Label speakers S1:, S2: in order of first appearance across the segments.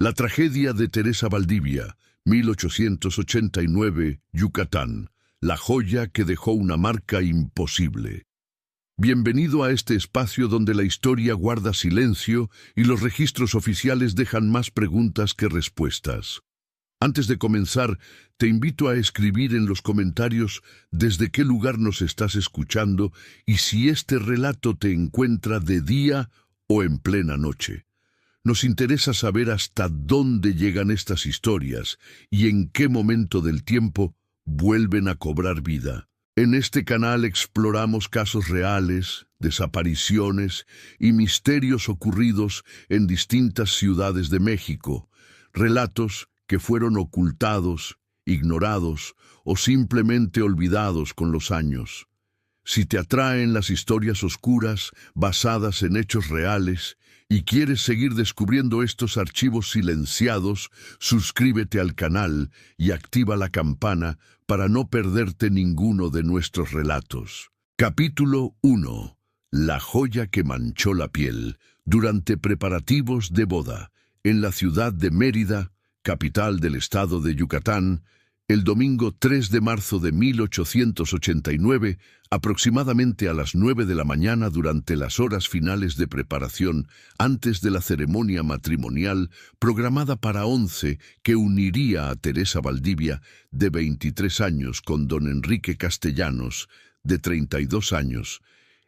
S1: La tragedia de Teresa Valdivia, 1889, Yucatán. La joya que dejó una marca imposible. Bienvenido a este espacio donde la historia guarda silencio y los registros oficiales dejan más preguntas que respuestas. Antes de comenzar, te invito a escribir en los comentarios desde qué lugar nos estás escuchando y si este relato te encuentra de día o en plena noche. Nos interesa saber hasta dónde llegan estas historias y en qué momento del tiempo vuelven a cobrar vida. En este canal exploramos casos reales, desapariciones y misterios ocurridos en distintas ciudades de México, relatos que fueron ocultados, ignorados o simplemente olvidados con los años. Si te atraen las historias oscuras basadas en hechos reales y quieres seguir descubriendo estos archivos silenciados, suscríbete al canal y activa la campana para no perderte ninguno de nuestros relatos. Capítulo 1. La joya que manchó la piel. Durante preparativos de boda, en la ciudad de Mérida, capital del estado de Yucatán, el domingo 3 de marzo de 1889, aproximadamente a las 9 de la mañana durante las horas finales de preparación antes de la ceremonia matrimonial programada para 11 que uniría a Teresa Valdivia, de 23 años, con don Enrique Castellanos, de 32 años,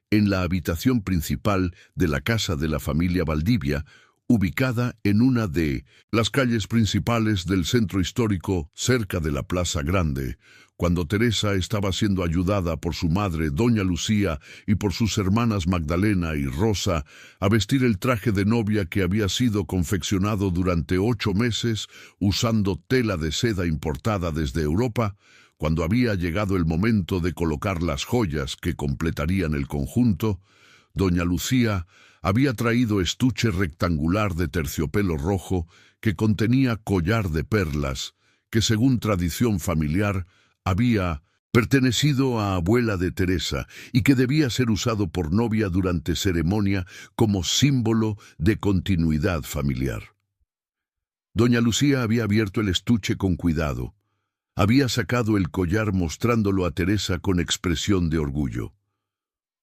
S1: en la habitación principal de la casa de la familia Valdivia, ubicada en una de las calles principales del centro histórico cerca de la Plaza Grande, cuando Teresa estaba siendo ayudada por su madre, doña Lucía, y por sus hermanas Magdalena y Rosa a vestir el traje de novia que había sido confeccionado durante 8 meses usando tela de seda importada desde Europa. Cuando había llegado el momento de colocar las joyas que completarían el conjunto, doña Lucía había traído estuche rectangular de terciopelo rojo que contenía collar de perlas que, según tradición familiar, había pertenecido a abuela de Teresa y que debía ser usado por novia durante ceremonia como símbolo de continuidad familiar. Doña Lucía había abierto el estuche con cuidado. Había sacado el collar mostrándolo a Teresa con expresión de orgullo.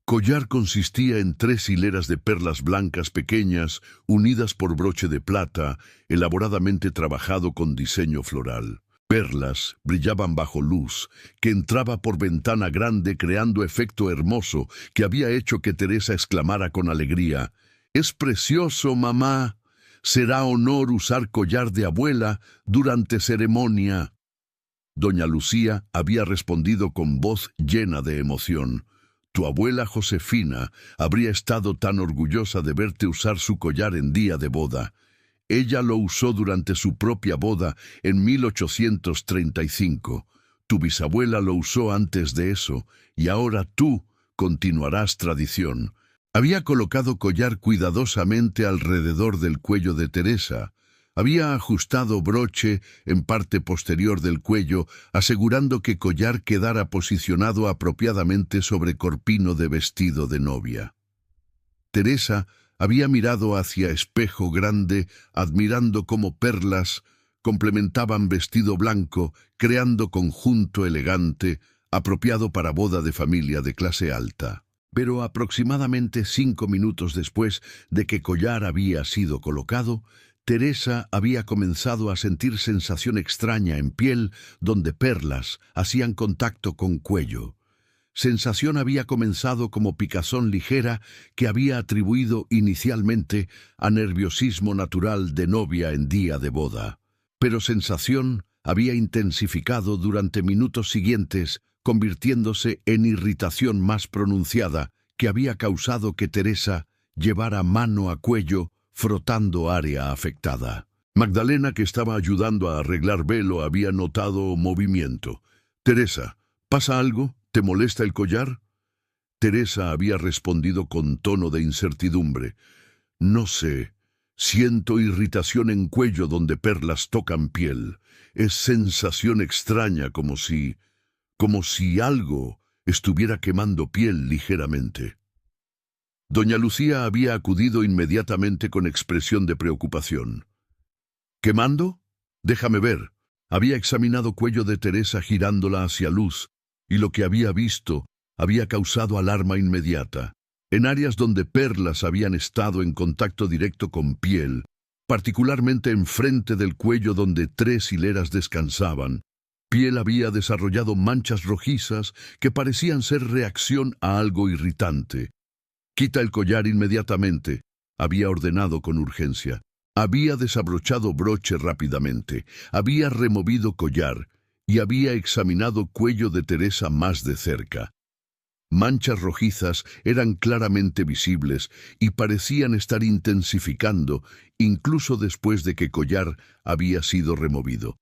S1: Collar consistía en 3 hileras de perlas blancas pequeñas, unidas por broche de plata, elaboradamente trabajado con diseño floral. Perlas brillaban bajo luz, que entraba por ventana grande creando efecto hermoso que había hecho que Teresa exclamara con alegría: «¡Es precioso, mamá! Será honor usar collar de abuela durante ceremonia». Doña Lucía había respondido con voz llena de emoción: «Tu abuela Josefina habría estado tan orgullosa de verte usar su collar en día de boda. Ella lo usó durante su propia boda en 1835. Tu bisabuela lo usó antes de eso, y ahora tú continuarás tradición». Había colocado collar cuidadosamente alrededor del cuello de Teresa. Había ajustado broche en parte posterior del cuello, asegurando que collar quedara posicionado apropiadamente sobre corpino de vestido de novia. Teresa había mirado hacia espejo grande, admirando cómo perlas complementaban vestido blanco, creando conjunto elegante, apropiado para boda de familia de clase alta. Pero aproximadamente 5 minutos después de que collar había sido colocado, Teresa había comenzado a sentir sensación extraña en piel donde perlas hacían contacto con cuello. Sensación había comenzado como picazón ligera que había atribuido inicialmente a nerviosismo natural de novia en día de boda. Pero sensación había intensificado durante minutos siguientes, convirtiéndose en irritación más pronunciada que había causado que Teresa llevara mano a cuello, frotando área afectada. Magdalena, que estaba ayudando a arreglar velo, había notado movimiento. «Teresa, ¿pasa algo? ¿Te molesta el collar?» Teresa había respondido con tono de incertidumbre: «No sé. Siento irritación en cuello donde perlas tocan piel. Es sensación extraña, como si algo estuviera quemando piel ligeramente». Doña Lucía había acudido inmediatamente con expresión de preocupación. ¿Quemando? Déjame ver. Había examinado cuello de Teresa girándola hacia luz, y lo que había visto había causado alarma inmediata. En áreas donde perlas habían estado en contacto directo con piel, particularmente enfrente del cuello donde 3 hileras descansaban, piel había desarrollado manchas rojizas que parecían ser reacción a algo irritante. «Quita el collar inmediatamente», había ordenado con urgencia. Había desabrochado broche rápidamente, había removido collar y había examinado cuello de Teresa más de cerca. Manchas rojizas eran claramente visibles y parecían estar intensificando incluso después de que collar había sido removido.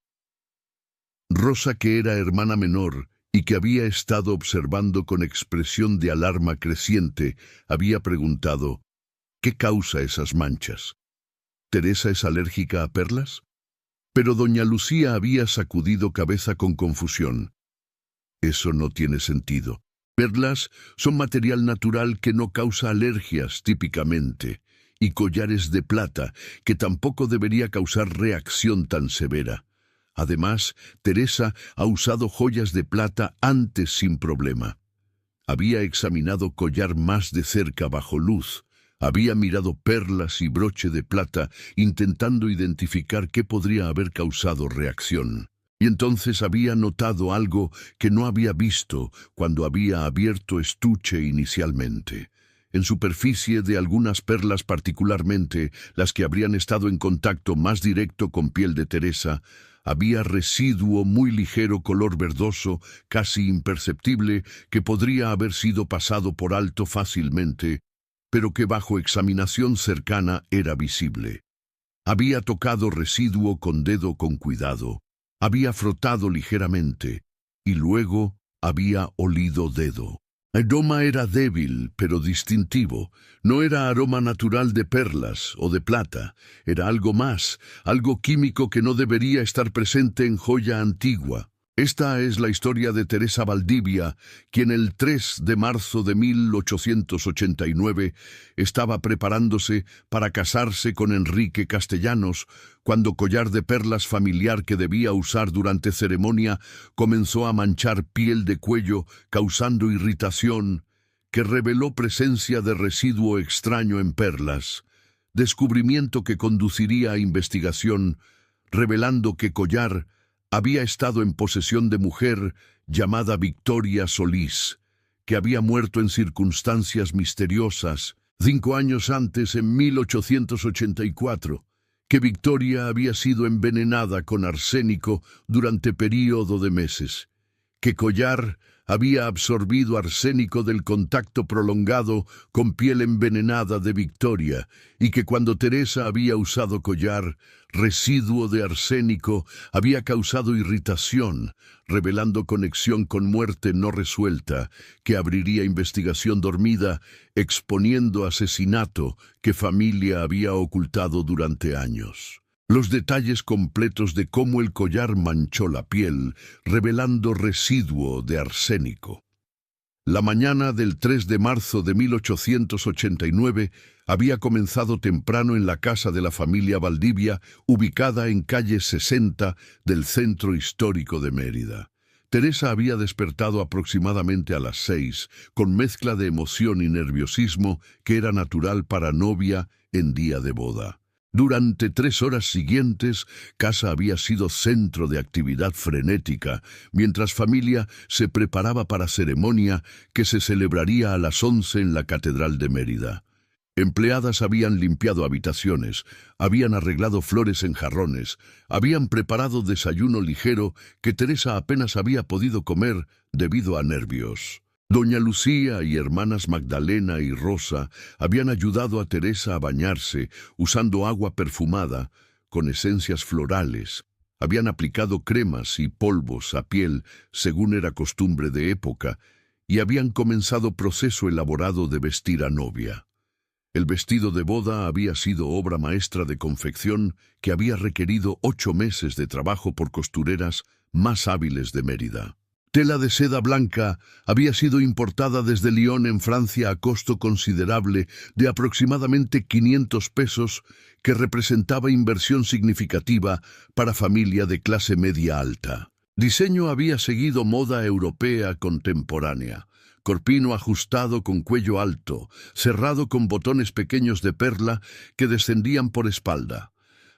S1: Rosa, que era hermana menor y que había estado observando con expresión de alarma creciente, había preguntado: «¿Qué causa esas manchas? ¿Teresa es alérgica a perlas?». Pero doña Lucía había sacudido cabeza con confusión. «Eso no tiene sentido. Perlas son material natural que no causa alergias típicamente, y collares de plata, que tampoco debería causar reacción tan severa. Además, Teresa ha usado joyas de plata antes sin problema. Había examinado collar más de cerca bajo luz. Había mirado perlas y broche de plata, intentando identificar qué podría haber causado reacción. Y entonces había notado algo que no había visto cuando había abierto estuche inicialmente. En superficie de algunas perlas, particularmente las que habrían estado en contacto más directo con piel de Teresa, había residuo muy ligero color verdoso, casi imperceptible, que podría haber sido pasado por alto fácilmente, pero que bajo examinación cercana era visible. Había tocado residuo con dedo con cuidado, había frotado ligeramente, y luego había olido dedo. El aroma era débil, pero distintivo. No era aroma natural de perlas o de plata. Era algo más, algo químico que no debería estar presente en joya antigua. Esta es la historia de Teresa Valdivia, quien el 3 de marzo de 1889 estaba preparándose para casarse con Enrique Castellanos, cuando collar de perlas familiar que debía usar durante ceremonia comenzó a manchar piel de cuello, causando irritación que reveló presencia de residuo extraño en perlas, descubrimiento que conduciría a investigación, revelando que collar había estado en posesión de mujer llamada Victoria Solís, que había muerto en circunstancias misteriosas 5 años antes, en 1884, que Victoria había sido envenenada con arsénico durante período de meses, que collar había absorbido arsénico del contacto prolongado con piel envenenada de Victoria, y que cuando Teresa había usado collar, residuo de arsénico había causado irritación, revelando conexión con muerte no resuelta, que abriría investigación dormida, exponiendo asesinato que familia había ocultado durante años. Los detalles completos de cómo el collar manchó la piel, revelando residuo de arsénico. La mañana del 3 de marzo de 1889 había comenzado temprano en la casa de la familia Valdivia, ubicada en calle 60 del centro histórico de Mérida. Teresa había despertado aproximadamente a las 6, con mezcla de emoción y nerviosismo que era natural para novia en día de boda. Durante 3 horas siguientes, casa había sido centro de actividad frenética, mientras familia se preparaba para ceremonia que se celebraría a las 11 en la Catedral de Mérida. Empleadas habían limpiado habitaciones, habían arreglado flores en jarrones, habían preparado desayuno ligero que Teresa apenas había podido comer debido a nervios. Doña Lucía y hermanas Magdalena y Rosa habían ayudado a Teresa a bañarse usando agua perfumada con esencias florales. Habían aplicado cremas y polvos a piel según era costumbre de época y habían comenzado proceso elaborado de vestir a novia. El vestido de boda había sido obra maestra de confección que había requerido 8 meses de trabajo por costureras más hábiles de Mérida. Tela de seda blanca había sido importada desde Lyon en Francia a costo considerable de aproximadamente 500 pesos, que representaba inversión significativa para familia de clase media alta. Diseño había seguido moda europea contemporánea. Corpino ajustado con cuello alto, cerrado con botones pequeños de perla que descendían por espalda.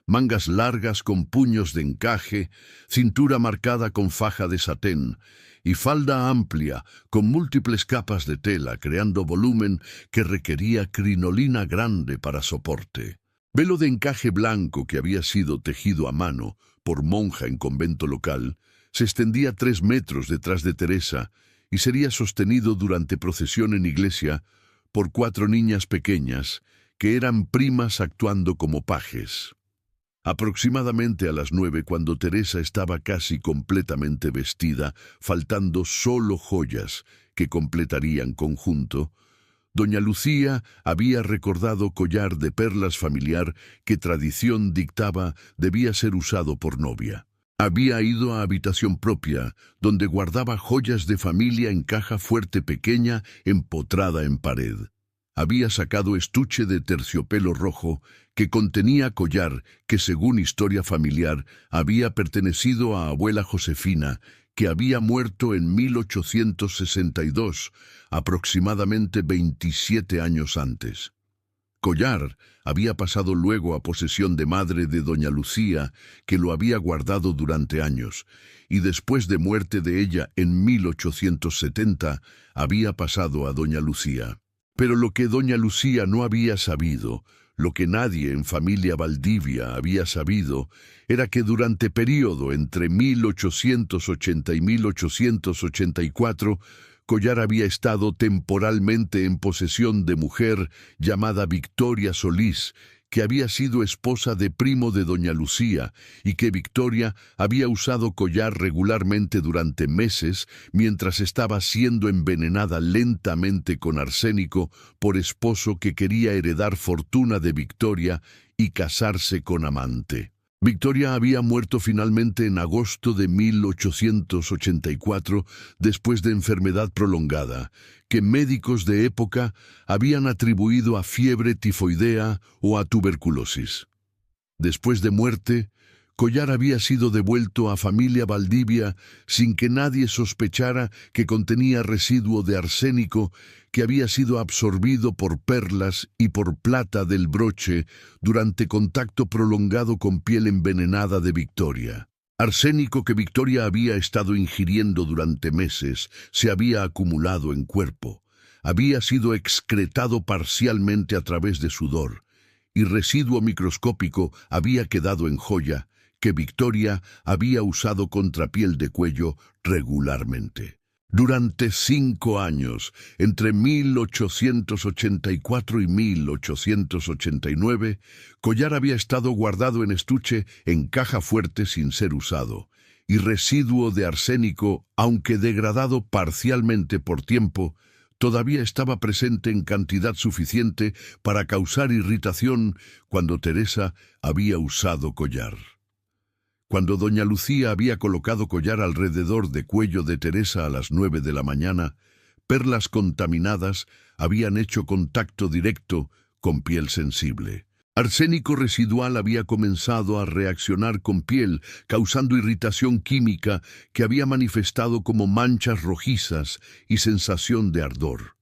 S1: Mangas largas con puños de encaje, cintura marcada con faja de satén y falda amplia con múltiples capas de tela, creando volumen que requería crinolina grande para soporte. Velo de encaje blanco que había sido tejido a mano por monja en convento local, se extendía 3 metros detrás de Teresa y sería sostenido durante procesión en iglesia por 4 niñas pequeñas que eran primas actuando como pajes. Aproximadamente a las 9, cuando Teresa estaba casi completamente vestida, faltando solo joyas que completarían conjunto, doña Lucía había recordado collar de perlas familiar que tradición dictaba debía ser usado por novia. Había ido a habitación propia, donde guardaba joyas de familia en caja fuerte pequeña empotrada en pared. Había sacado estuche de terciopelo rojo que contenía collar que, según historia familiar, había pertenecido a abuela Josefina, que había muerto en 1862, aproximadamente 27 años antes. Collar había pasado luego a posesión de madre de doña Lucía, que lo había guardado durante años, y después de muerte de ella en 1870, había pasado a doña Lucía. Pero lo que doña Lucía no había sabido, lo que nadie en familia Valdivia había sabido, era que durante período entre 1880 y 1884, Collar había estado temporalmente en posesión de mujer llamada Victoria Solís, que había sido esposa de primo de doña Lucía, y que Victoria había usado collar regularmente durante meses mientras estaba siendo envenenada lentamente con arsénico por esposo que quería heredar fortuna de Victoria y casarse con amante. Victoria había muerto finalmente en agosto de 1884 después de enfermedad prolongada, que médicos de época habían atribuido a fiebre tifoidea o a tuberculosis. Después de muerte, Collar había sido devuelto a familia Valdivia sin que nadie sospechara que contenía residuo de arsénico que había sido absorbido por perlas y por plata del broche durante contacto prolongado con piel envenenada de Victoria. Arsénico que Victoria había estado ingiriendo durante meses se había acumulado en cuerpo, había sido excretado parcialmente a través de sudor, y residuo microscópico había quedado en joya que Victoria había usado contra piel de cuello regularmente. Durante 5 años, entre 1884 y 1889, Collar había estado guardado en estuche en caja fuerte sin ser usado, y residuo de arsénico, aunque degradado parcialmente por tiempo, todavía estaba presente en cantidad suficiente para causar irritación cuando Teresa había usado collar. Cuando doña Lucía había colocado collar alrededor de cuello de Teresa a las 9 de la mañana, perlas contaminadas habían hecho contacto directo con piel sensible. Arsénico residual había comenzado a reaccionar con piel, causando irritación química que había manifestado como manchas rojizas y sensación de ardor.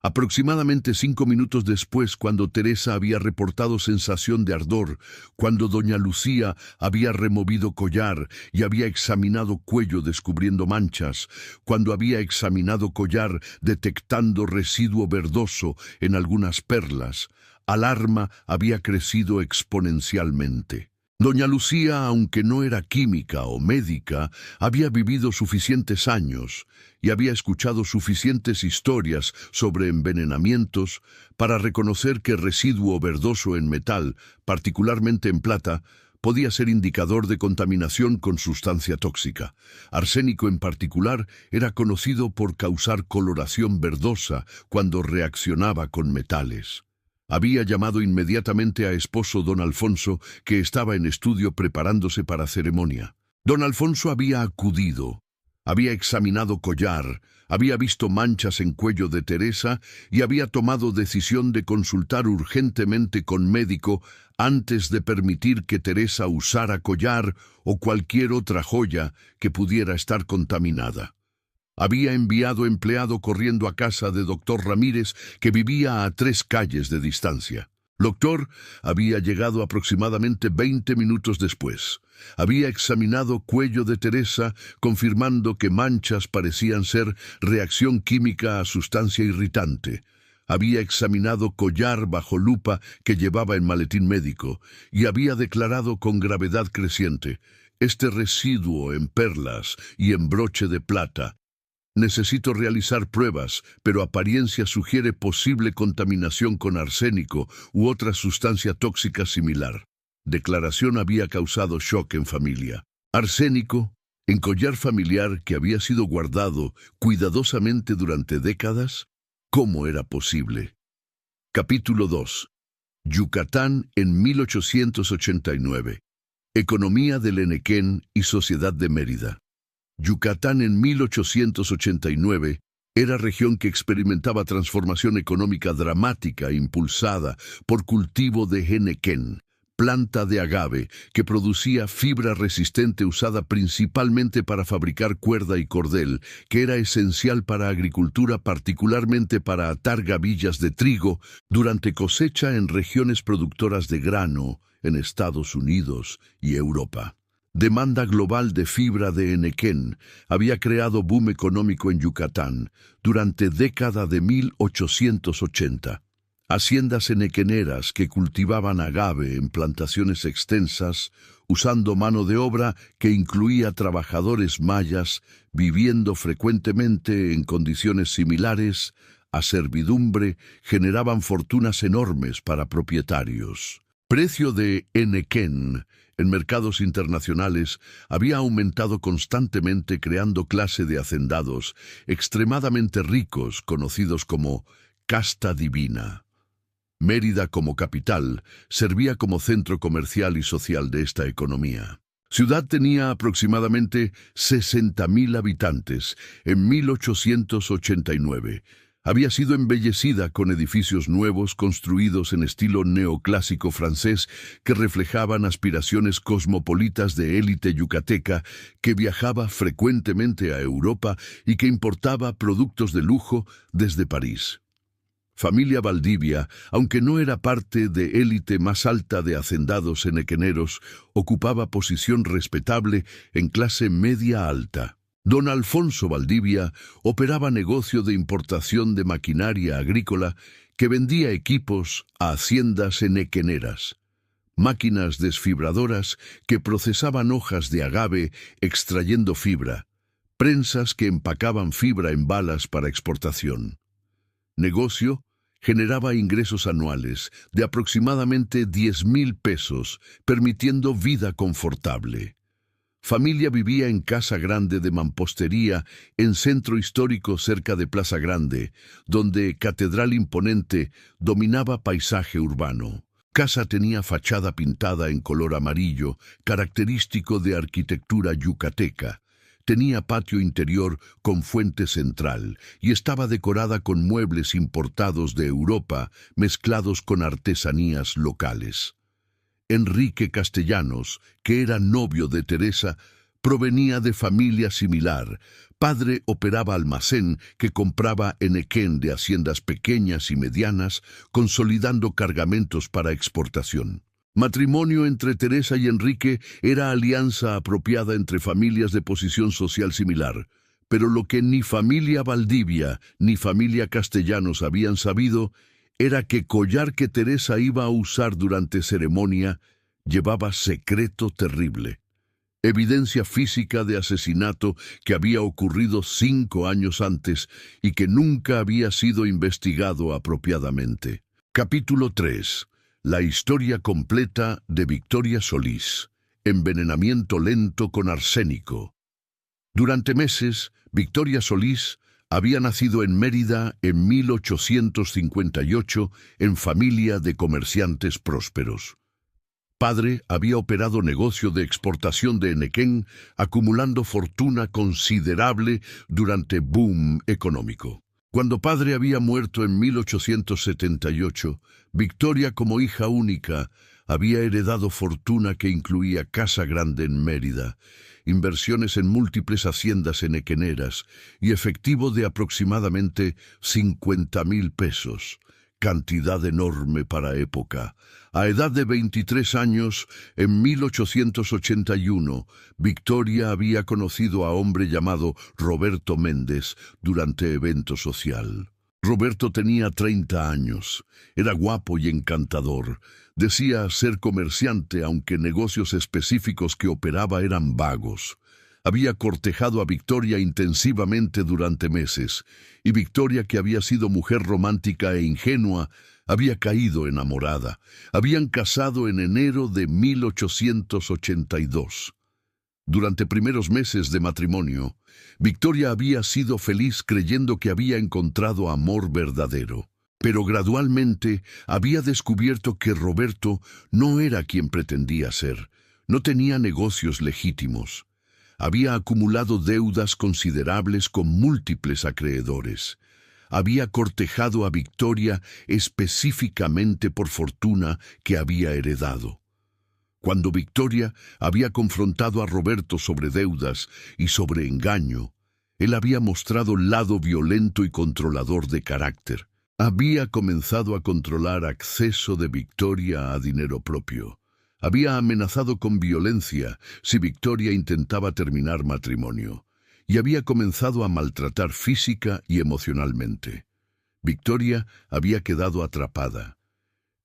S1: Aproximadamente 5 minutos después, cuando Teresa había reportado sensación de ardor, cuando doña Lucía había removido collar y había examinado cuello descubriendo manchas, cuando había examinado collar detectando residuo verdoso en algunas perlas, alarma había crecido exponencialmente. Doña Lucía, aunque no era química o médica, había vivido suficientes años y había escuchado suficientes historias sobre envenenamientos para reconocer que residuo verdoso en metal, particularmente en plata, podía ser indicador de contaminación con sustancia tóxica. Arsénico en particular era conocido por causar coloración verdosa cuando reaccionaba con metales. Había llamado inmediatamente a esposo don Alfonso, que estaba en estudio preparándose para ceremonia. Don Alfonso había acudido. Había examinado collar, había visto manchas en cuello de Teresa y había tomado decisión de consultar urgentemente con médico antes de permitir que Teresa usara collar o cualquier otra joya que pudiera estar contaminada. Había enviado empleado corriendo a casa de doctor Ramírez, que vivía a 3 calles de distancia. Doctor había llegado aproximadamente 20 minutos después. Había examinado cuello de Teresa, confirmando que manchas parecían ser reacción química a sustancia irritante. Había examinado collar bajo lupa que llevaba en maletín médico y había declarado con gravedad creciente: este residuo en perlas y en broche de plata. Necesito realizar pruebas, pero apariencia sugiere posible contaminación con arsénico u otra sustancia tóxica similar. Declaración había causado shock en familia. Arsénico, en collar familiar que había sido guardado cuidadosamente durante décadas. ¿Cómo era posible? Capítulo 2. Yucatán en 1889. Economía del Enequén y Sociedad de Mérida. Yucatán en 1889 era región que experimentaba transformación económica dramática impulsada por cultivo de henequén, planta de agave que producía fibra resistente usada principalmente para fabricar cuerda y cordel, que era esencial para agricultura, particularmente para atar gavillas de trigo durante cosecha en regiones productoras de grano en Estados Unidos y Europa. Demanda global de fibra de henequén había creado boom económico en Yucatán durante década de 1880. Haciendas henequeneras que cultivaban agave en plantaciones extensas, usando mano de obra que incluía trabajadores mayas, viviendo frecuentemente en condiciones similares a servidumbre, generaban fortunas enormes para propietarios. Precio de henequén en mercados internacionales había aumentado constantemente, creando clase de hacendados extremadamente ricos conocidos como casta divina. Mérida, como capital, servía como centro comercial y social de esta economía. Ciudad tenía aproximadamente 60.000 habitantes en 1889. Había sido embellecida con edificios nuevos construidos en estilo neoclásico francés que reflejaban aspiraciones cosmopolitas de élite yucateca que viajaba frecuentemente a Europa y que importaba productos de lujo desde París. Familia Valdivia, aunque no era parte de élite más alta de hacendados henequeneros, ocupaba posición respetable en clase media alta. Don Alfonso Valdivia operaba negocio de importación de maquinaria agrícola que vendía equipos a haciendas henequeneras, máquinas desfibradoras que procesaban hojas de agave extrayendo fibra, prensas que empacaban fibra en balas para exportación. Negocio generaba ingresos anuales de aproximadamente 10,000 pesos, permitiendo vida confortable. Familia vivía en Casa Grande de Mampostería, en centro histórico cerca de Plaza Grande, donde catedral imponente dominaba paisaje urbano. Casa tenía fachada pintada en color amarillo, característico de arquitectura yucateca. Tenía patio interior con fuente central y estaba decorada con muebles importados de Europa, mezclados con artesanías locales. Enrique Castellanos, que era novio de Teresa, provenía de familia similar. Padre operaba almacén que compraba henequén de haciendas pequeñas y medianas, consolidando cargamentos para exportación. Matrimonio entre Teresa y Enrique era alianza apropiada entre familias de posición social similar, pero lo que ni familia Valdivia ni familia Castellanos habían sabido era que collar que Teresa iba a usar durante ceremonia llevaba secreto terrible. Evidencia física de asesinato que había ocurrido 5 años antes y que nunca había sido investigado apropiadamente. Capítulo 3. La historia completa de Victoria Solís. Envenenamiento lento con arsénico. Durante meses, Victoria Solís había nacido en Mérida en 1858 en familia de comerciantes prósperos. Padre había operado negocio de exportación de Enequén, acumulando fortuna considerable durante boom económico. Cuando padre había muerto en 1878, Victoria, como hija única, había heredado fortuna que incluía casa grande en Mérida, inversiones en múltiples haciendas enequeneras y efectivo de aproximadamente 50,000 pesos, cantidad enorme para época. A edad de 23 años, en 1881, Victoria había conocido a hombre llamado Roberto Méndez durante evento social. Roberto tenía 30 años, era guapo y encantador. Decía ser comerciante, aunque negocios específicos que operaba eran vagos. Había cortejado a Victoria intensivamente durante meses, y Victoria, que había sido mujer romántica e ingenua, había caído enamorada. Habían casado en enero de 1882. Durante primeros meses de matrimonio, Victoria había sido feliz creyendo que había encontrado amor verdadero. Pero gradualmente había descubierto que Roberto no era quien pretendía ser. No tenía negocios legítimos. Había acumulado deudas considerables con múltiples acreedores. Había cortejado a Victoria específicamente por fortuna que había heredado. Cuando Victoria había confrontado a Roberto sobre deudas y sobre engaño, él había mostrado lado violento y controlador de carácter. Había comenzado a controlar acceso de Victoria a dinero propio. Había amenazado con violencia si Victoria intentaba terminar matrimonio, y había comenzado a maltratar física y emocionalmente. Victoria había quedado atrapada.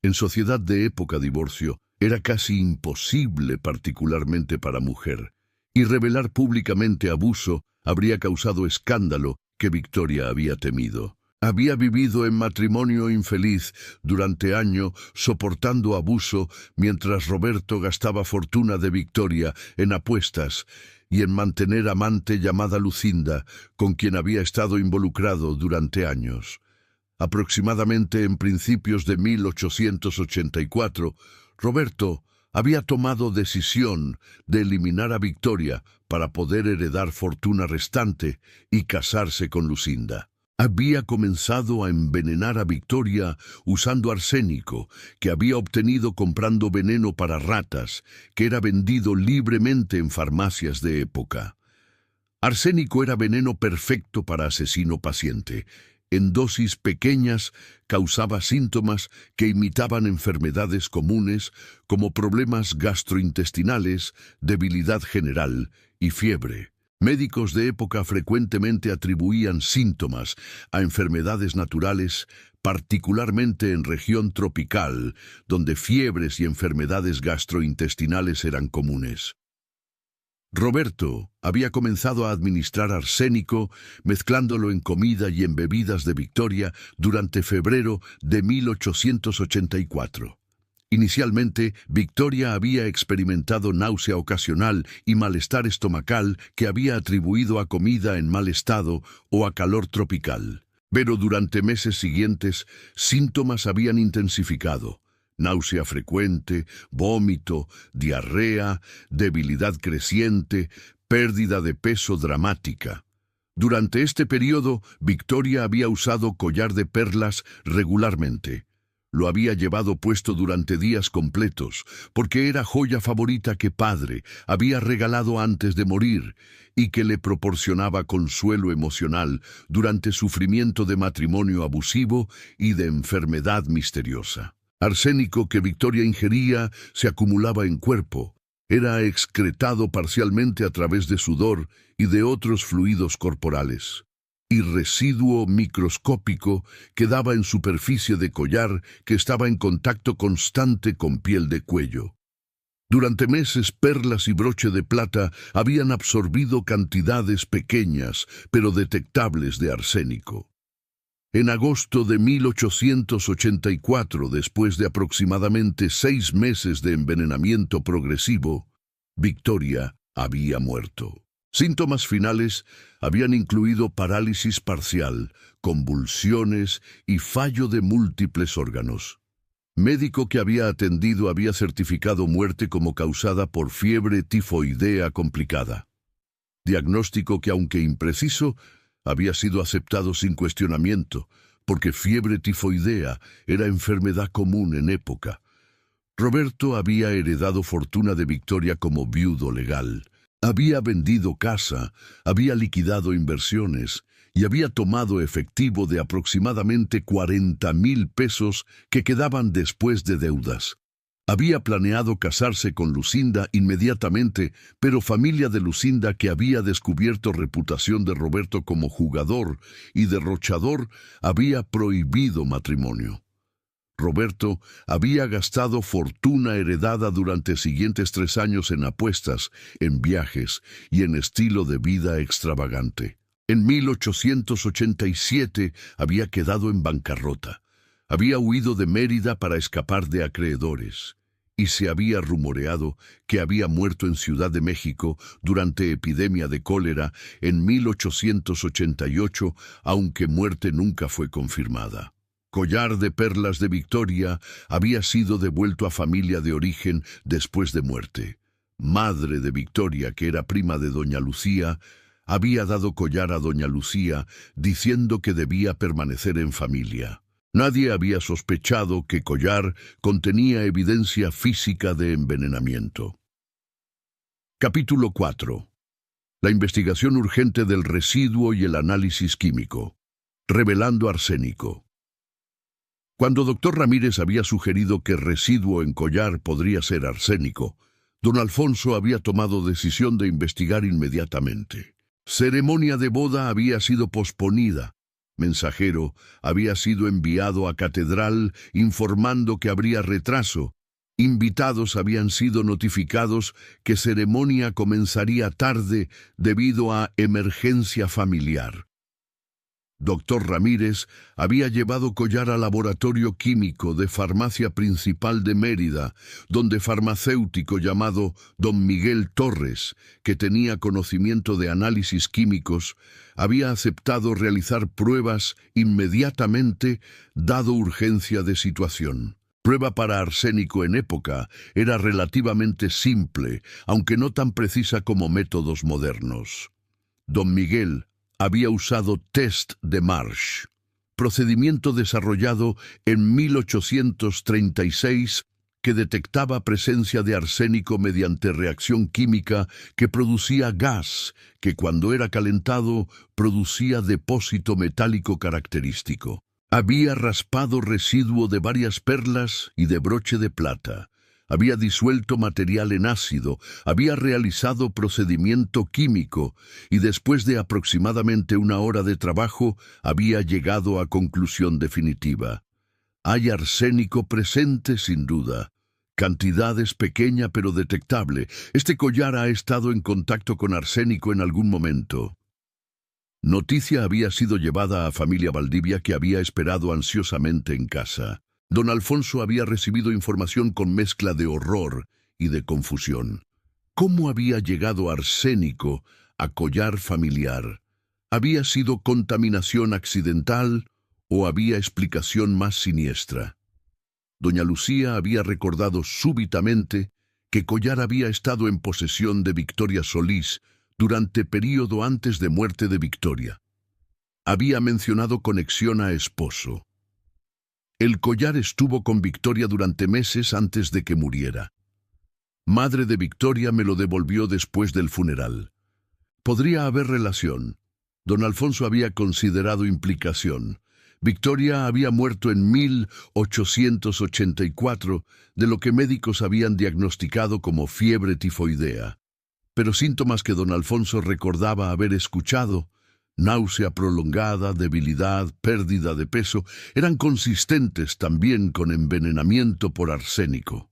S1: En sociedad de época divorcio, era casi imposible, particularmente para mujer, y revelar públicamente abuso habría causado escándalo que Victoria había temido. Había vivido en matrimonio infeliz durante años, soportando abuso, mientras Roberto gastaba fortuna de Victoria en apuestas y en mantener amante llamada Lucinda, con quien había estado involucrado durante años. Aproximadamente en principios de 1884, Roberto había tomado decisión de eliminar a Victoria para poder heredar fortuna restante y casarse con Lucinda. Había comenzado a envenenar a Victoria usando arsénico que había obtenido comprando veneno para ratas, que era vendido libremente en farmacias de época. Arsénico era veneno perfecto para asesino paciente. En dosis pequeñas causaba síntomas que imitaban enfermedades comunes como problemas gastrointestinales, debilidad general y fiebre. Médicos de época frecuentemente atribuían síntomas a enfermedades naturales, particularmente en región tropical, donde fiebres y enfermedades gastrointestinales eran comunes. Roberto había comenzado a administrar arsénico, mezclándolo en comida y en bebidas de Victoria durante febrero de 1884. Inicialmente, Victoria había experimentado náusea ocasional y malestar estomacal que había atribuido a comida en mal estado o a calor tropical. Pero durante meses siguientes, síntomas habían intensificado. Náusea frecuente, vómito, diarrea, debilidad creciente, pérdida de peso dramática. Durante este periodo, Victoria había usado collar de perlas regularmente. Lo había llevado puesto durante días completos, porque era joya favorita que padre había regalado antes de morir y que le proporcionaba consuelo emocional durante sufrimiento de matrimonio abusivo y de enfermedad misteriosa. Arsénico que Victoria ingería se acumulaba en cuerpo. Era excretado parcialmente a través de sudor y de otros fluidos corporales. Y residuo microscópico quedaba en superficie de collar que estaba en contacto constante con piel de cuello. Durante meses, perlas y broche de plata habían absorbido cantidades pequeñas, pero detectables de arsénico. En agosto de 1884, después de aproximadamente 6 meses de envenenamiento progresivo, Victoria había muerto. Síntomas finales habían incluido parálisis parcial, convulsiones y fallo de múltiples órganos. Médico que había atendido había certificado muerte como causada por fiebre tifoidea complicada. Diagnóstico que, aunque impreciso, había sido aceptado sin cuestionamiento, porque fiebre tifoidea era enfermedad común en época. Roberto había heredado fortuna de Victoria como viudo legal. Había vendido casa, había liquidado inversiones y había tomado efectivo de aproximadamente 40,000 pesos que quedaban después de deudas. Había planeado casarse con Lucinda inmediatamente, pero familia de Lucinda, que había descubierto reputación de Roberto como jugador y derrochador, había prohibido matrimonio. Roberto había gastado fortuna heredada durante siguientes 3 años en apuestas, en viajes y en estilo de vida extravagante. En 1887 había quedado en bancarrota. Había huido de Mérida para escapar de acreedores, y se había rumoreado que había muerto en Ciudad de México durante epidemia de cólera en 1888, aunque muerte nunca fue confirmada. Collar de perlas de Victoria había sido devuelto a familia de origen después de muerte. Madre de Victoria, que era prima de doña Lucía, había dado collar a doña Lucía diciendo que debía permanecer en familia. Nadie había sospechado que collar contenía evidencia física de envenenamiento. Capítulo 4. La investigación urgente del residuo y el análisis químico. Revelando arsénico. Cuando doctor Ramírez había sugerido que residuo en collar podría ser arsénico, don Alfonso había tomado decisión de investigar inmediatamente. Ceremonia de boda había sido posponida. Mensajero había sido enviado a catedral informando que habría retraso. Invitados habían sido notificados que ceremonia comenzaría tarde debido a emergencia familiar. Doctor Ramírez había llevado collar al laboratorio químico de farmacia principal de Mérida, donde farmacéutico llamado don Miguel Torres, que tenía conocimiento de análisis químicos, había aceptado realizar pruebas inmediatamente, dado urgencia de situación. Prueba para arsénico en época era relativamente simple, aunque no tan precisa como métodos modernos. Don Miguel había usado test de Marsh, procedimiento desarrollado en 1836 que detectaba presencia de arsénico mediante reacción química que producía gas, que cuando era calentado producía depósito metálico característico. Había raspado residuo de varias perlas y de broche de plata. Había disuelto material en ácido, había realizado procedimiento químico y después de aproximadamente 1 hora de trabajo había llegado a conclusión definitiva. Hay arsénico presente sin duda. Cantidad es pequeña pero detectable. Este collar ha estado en contacto con arsénico en algún momento. Noticia había sido llevada a familia Valdivia, que había esperado ansiosamente en casa. Don Alfonso había recibido información con mezcla de horror y de confusión. ¿Cómo había llegado arsénico a collar familiar? ¿Había sido contaminación accidental o había explicación más siniestra? Doña Lucía había recordado súbitamente que collar había estado en posesión de Victoria Solís durante período antes de muerte de Victoria. Había mencionado conexión a esposo. El collar estuvo con Victoria durante meses antes de que muriera. Madre de Victoria me lo devolvió después del funeral. Podría haber relación. Don Alfonso había considerado implicación. Victoria había muerto en 1884, de lo que médicos habían diagnosticado como fiebre tifoidea. Pero síntomas que don Alfonso recordaba haber escuchado, náusea prolongada, debilidad, pérdida de peso, eran consistentes también con envenenamiento por arsénico.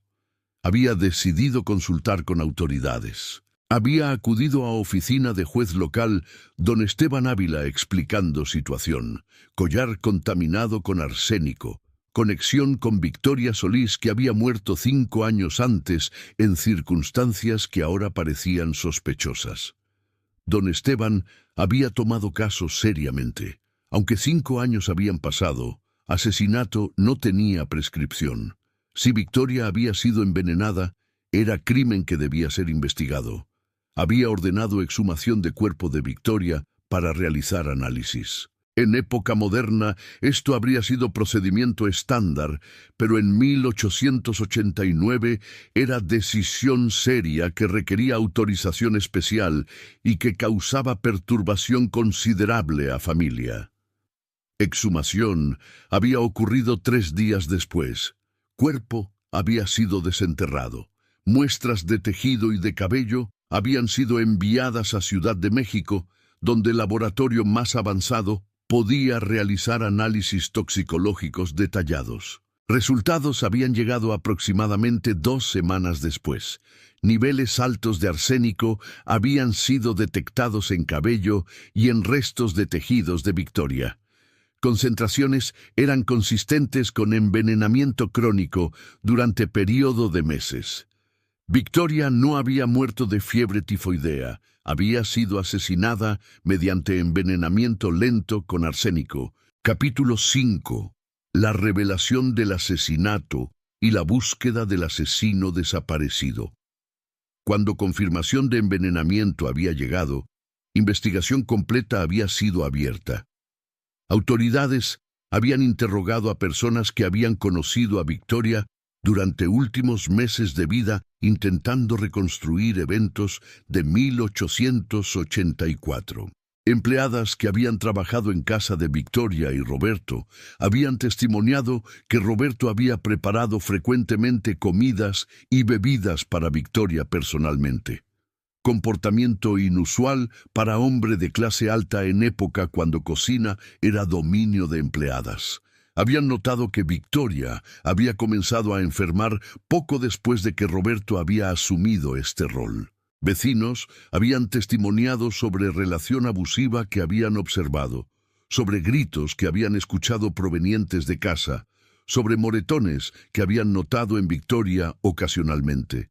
S1: Había decidido consultar con autoridades. Había acudido a oficina de juez local don Esteban Ávila explicando situación. Collar contaminado con arsénico. Conexión con Victoria Solís, que había muerto 5 años antes en circunstancias que ahora parecían sospechosas. Don Esteban había tomado caso seriamente. Aunque 5 años habían pasado, asesinato no tenía prescripción. Si Victoria había sido envenenada, era crimen que debía ser investigado. Había ordenado exhumación de cuerpo de Victoria para realizar análisis. En época moderna, esto habría sido procedimiento estándar, pero en 1889 era decisión seria que requería autorización especial y que causaba perturbación considerable a familia. Exhumación había ocurrido 3 días después. Cuerpo había sido desenterrado. Muestras de tejido y de cabello habían sido enviadas a Ciudad de México, donde el laboratorio más avanzado podía realizar análisis toxicológicos detallados. Resultados habían llegado aproximadamente 2 semanas después. Niveles altos de arsénico habían sido detectados en cabello y en restos de tejidos de Victoria. Concentraciones eran consistentes con envenenamiento crónico durante periodo de meses. Victoria no había muerto de fiebre tifoidea, había sido asesinada mediante envenenamiento lento con arsénico. Capítulo 5. La revelación del asesinato y la búsqueda del asesino desaparecido. Cuando confirmación de envenenamiento había llegado, investigación completa había sido abierta. Autoridades habían interrogado a personas que habían conocido a Victoria durante últimos meses de vida, intentando reconstruir eventos de 1884. Empleadas que habían trabajado en casa de Victoria y Roberto habían testimoniado que Roberto había preparado frecuentemente comidas y bebidas para Victoria personalmente. Comportamiento inusual para hombre de clase alta en época cuando cocina era dominio de empleadas. Habían notado que Victoria había comenzado a enfermar poco después de que Roberto había asumido este rol. Vecinos habían testimoniado sobre relación abusiva que habían observado, sobre gritos que habían escuchado provenientes de casa, sobre moretones que habían notado en Victoria ocasionalmente.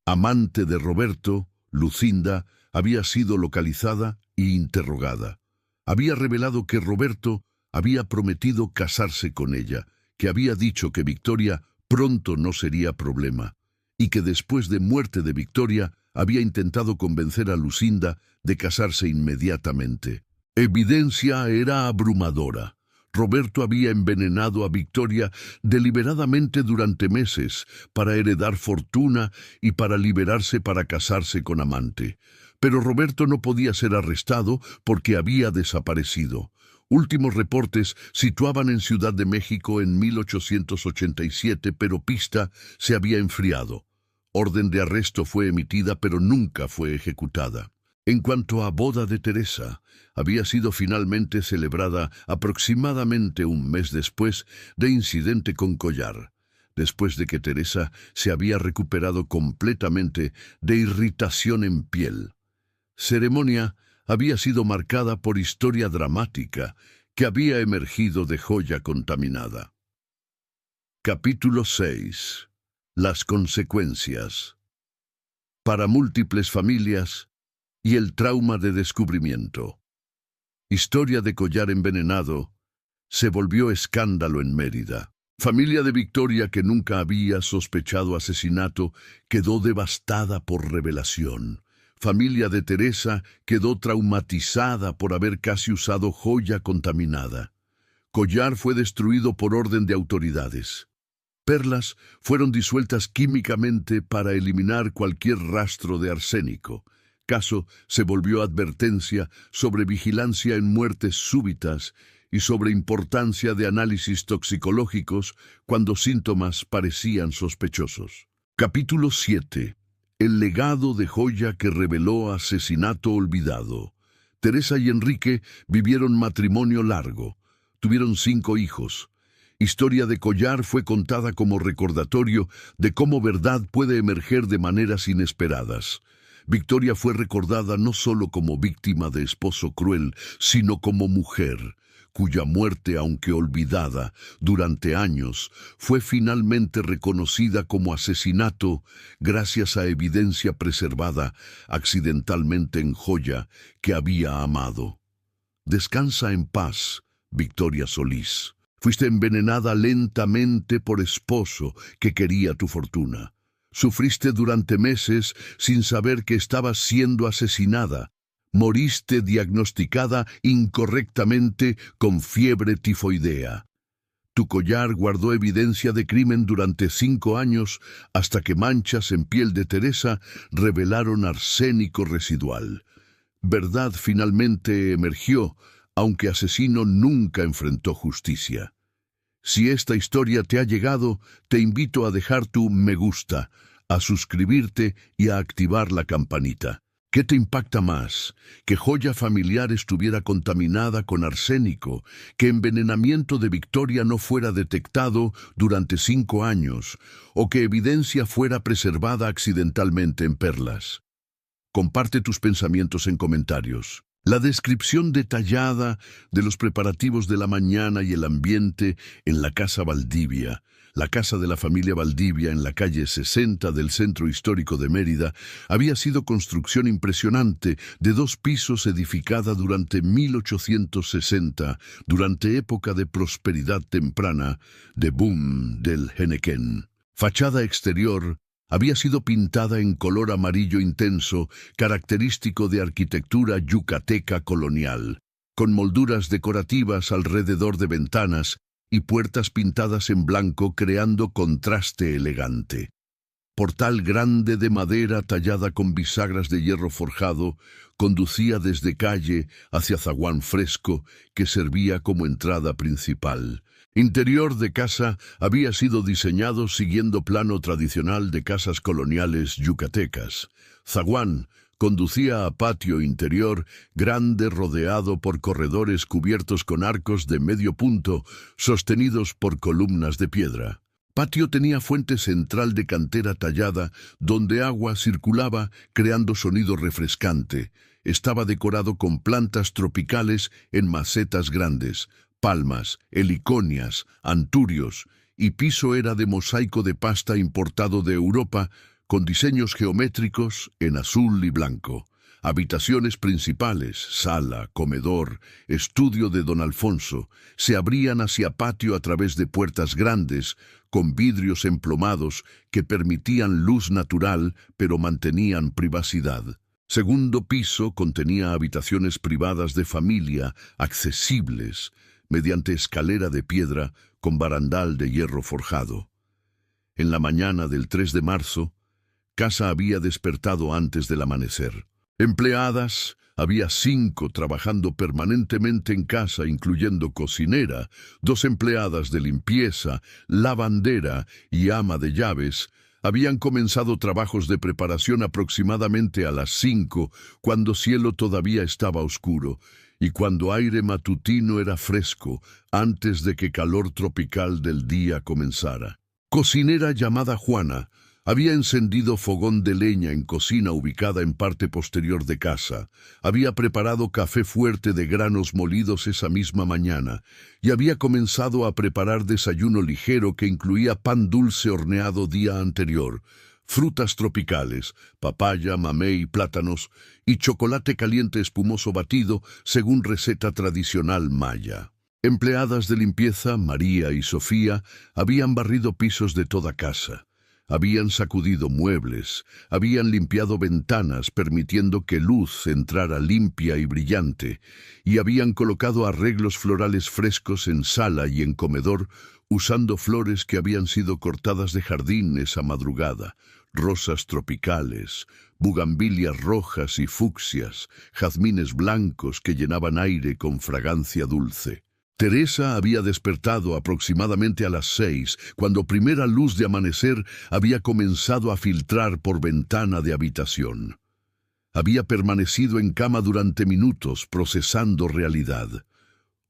S1: Amante de Roberto, Lucinda, había sido localizada e interrogada. Había revelado que Roberto había prometido casarse con ella, que había dicho que Victoria pronto no sería problema, y que después de muerte de Victoria había intentado convencer a Lucinda de casarse inmediatamente. Evidencia era abrumadora. Roberto había envenenado a Victoria deliberadamente durante meses para heredar fortuna y para liberarse para casarse con amante. Pero Roberto no podía ser arrestado porque había desaparecido. Últimos reportes situaban en Ciudad de México en 1887, pero pista se había enfriado. Orden de arresto fue emitida, pero nunca fue ejecutada. En cuanto a boda de Teresa, había sido finalmente celebrada aproximadamente un mes después de incidente con collar, después de que Teresa se había recuperado completamente de irritación en piel. Ceremonia había sido marcada por historia dramática que había emergido de joya contaminada. Capítulo 6. Las consecuencias. Para múltiples familias y el trauma de descubrimiento. Historia de collar envenenado se volvió escándalo en Mérida. Familia de Victoria, que nunca había sospechado asesinato, quedó devastada por revelación. Familia de Teresa quedó traumatizada por haber casi usado joya contaminada. Collar fue destruido por orden de autoridades. Perlas fueron disueltas químicamente para eliminar cualquier rastro de arsénico. Caso se volvió advertencia sobre vigilancia en muertes súbitas y sobre importancia de análisis toxicológicos cuando síntomas parecían sospechosos. Capítulo 7. El legado de joya que reveló asesinato olvidado. Teresa y Enrique vivieron matrimonio largo. Tuvieron 5 hijos. Historia de collar fue contada como recordatorio de cómo verdad puede emerger de maneras inesperadas. Victoria fue recordada no solo como víctima de esposo cruel, sino como mujer, cuya muerte, aunque olvidada durante años, fue finalmente reconocida como asesinato gracias a evidencia preservada accidentalmente en joya que había amado. Descansa en paz, Victoria Solís. Fuiste envenenada lentamente por esposo que quería tu fortuna. Sufriste durante meses sin saber que estabas siendo asesinada. Moriste diagnosticada incorrectamente con fiebre tifoidea. Tu collar guardó evidencia de crimen durante 5 años hasta que manchas en piel de Teresa revelaron arsénico residual. Verdad finalmente emergió, aunque asesino nunca enfrentó justicia. Si esta historia te ha llegado, te invito a dejar tu me gusta, a suscribirte y a activar la campanita. ¿Qué te impacta más? ¿Que joya familiar estuviera contaminada con arsénico? ¿Que envenenamiento de Victoria no fuera detectado durante 5 años? ¿O que evidencia fuera preservada accidentalmente en Perlas? Comparte tus pensamientos en comentarios. La descripción detallada de los preparativos de la mañana y el ambiente en la Casa Valdivia, la casa de la familia Valdivia en la calle 60 del Centro Histórico de Mérida, había sido construcción impresionante de 2 pisos edificada durante 1860, durante época de prosperidad temprana, de boom del Henequén. Fachada exterior había sido pintada en color amarillo intenso, característico de arquitectura yucateca colonial, con molduras decorativas alrededor de ventanas y puertas pintadas en blanco creando contraste elegante. Portal grande de madera tallada con bisagras de hierro forjado conducía desde calle hacia zaguán fresco que servía como entrada principal. Interior de casa había sido diseñado siguiendo plano tradicional de casas coloniales yucatecas. Zaguán conducía a patio interior grande rodeado por corredores cubiertos con arcos de medio punto sostenidos por columnas de piedra. Patio tenía fuente central de cantera tallada donde agua circulaba creando sonido refrescante. Estaba decorado con plantas tropicales en macetas grandes, palmas, heliconias, anturios, y piso era de mosaico de pasta importado de Europa con diseños geométricos en azul y blanco. Habitaciones principales, sala, comedor, estudio de don Alfonso, se abrían hacia patio a través de puertas grandes, con vidrios emplomados que permitían luz natural pero mantenían privacidad. Segundo piso contenía habitaciones privadas de familia, accesibles, mediante escalera de piedra con barandal de hierro forjado. En la mañana del 3 de marzo, casa había despertado antes del amanecer. Empleadas, había 5 trabajando permanentemente en casa, incluyendo cocinera, 2 empleadas de limpieza, lavandera y ama de llaves. Habían comenzado trabajos de preparación aproximadamente a las 5, cuando cielo todavía estaba oscuro, y cuando aire matutino era fresco, antes de que calor tropical del día comenzara. Cocinera llamada Juana había encendido fogón de leña en cocina ubicada en parte posterior de casa, había preparado café fuerte de granos molidos esa misma mañana y había comenzado a preparar desayuno ligero que incluía pan dulce horneado día anterior, frutas tropicales, papaya, mamey, plátanos y chocolate caliente espumoso batido según receta tradicional maya. Empleadas de limpieza, María y Sofía, habían barrido pisos de toda casa. Habían sacudido muebles, habían limpiado ventanas permitiendo que luz entrara limpia y brillante, y habían colocado arreglos florales frescos en sala y en comedor, usando flores que habían sido cortadas de jardín esa madrugada, rosas tropicales, bugambilias rojas y fucsias, jazmines blancos que llenaban aire con fragancia dulce. Teresa había despertado aproximadamente a las 6, cuando primera luz de amanecer había comenzado a filtrar por ventana de habitación. Había permanecido en cama durante minutos, procesando realidad.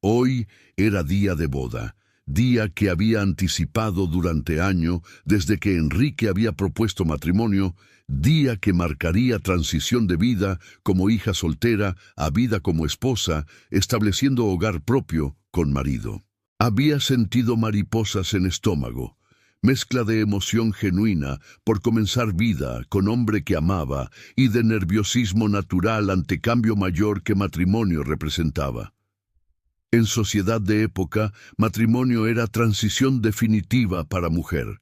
S1: Hoy era día de boda, día que había anticipado durante año desde que Enrique había propuesto matrimonio, día que marcaría transición de vida como hija soltera a vida como esposa, estableciendo hogar propio con marido. Había sentido mariposas en estómago, mezcla de emoción genuina por comenzar vida con hombre que amaba y de nerviosismo natural ante cambio mayor que matrimonio representaba. En sociedad de época, matrimonio era transición definitiva para mujer.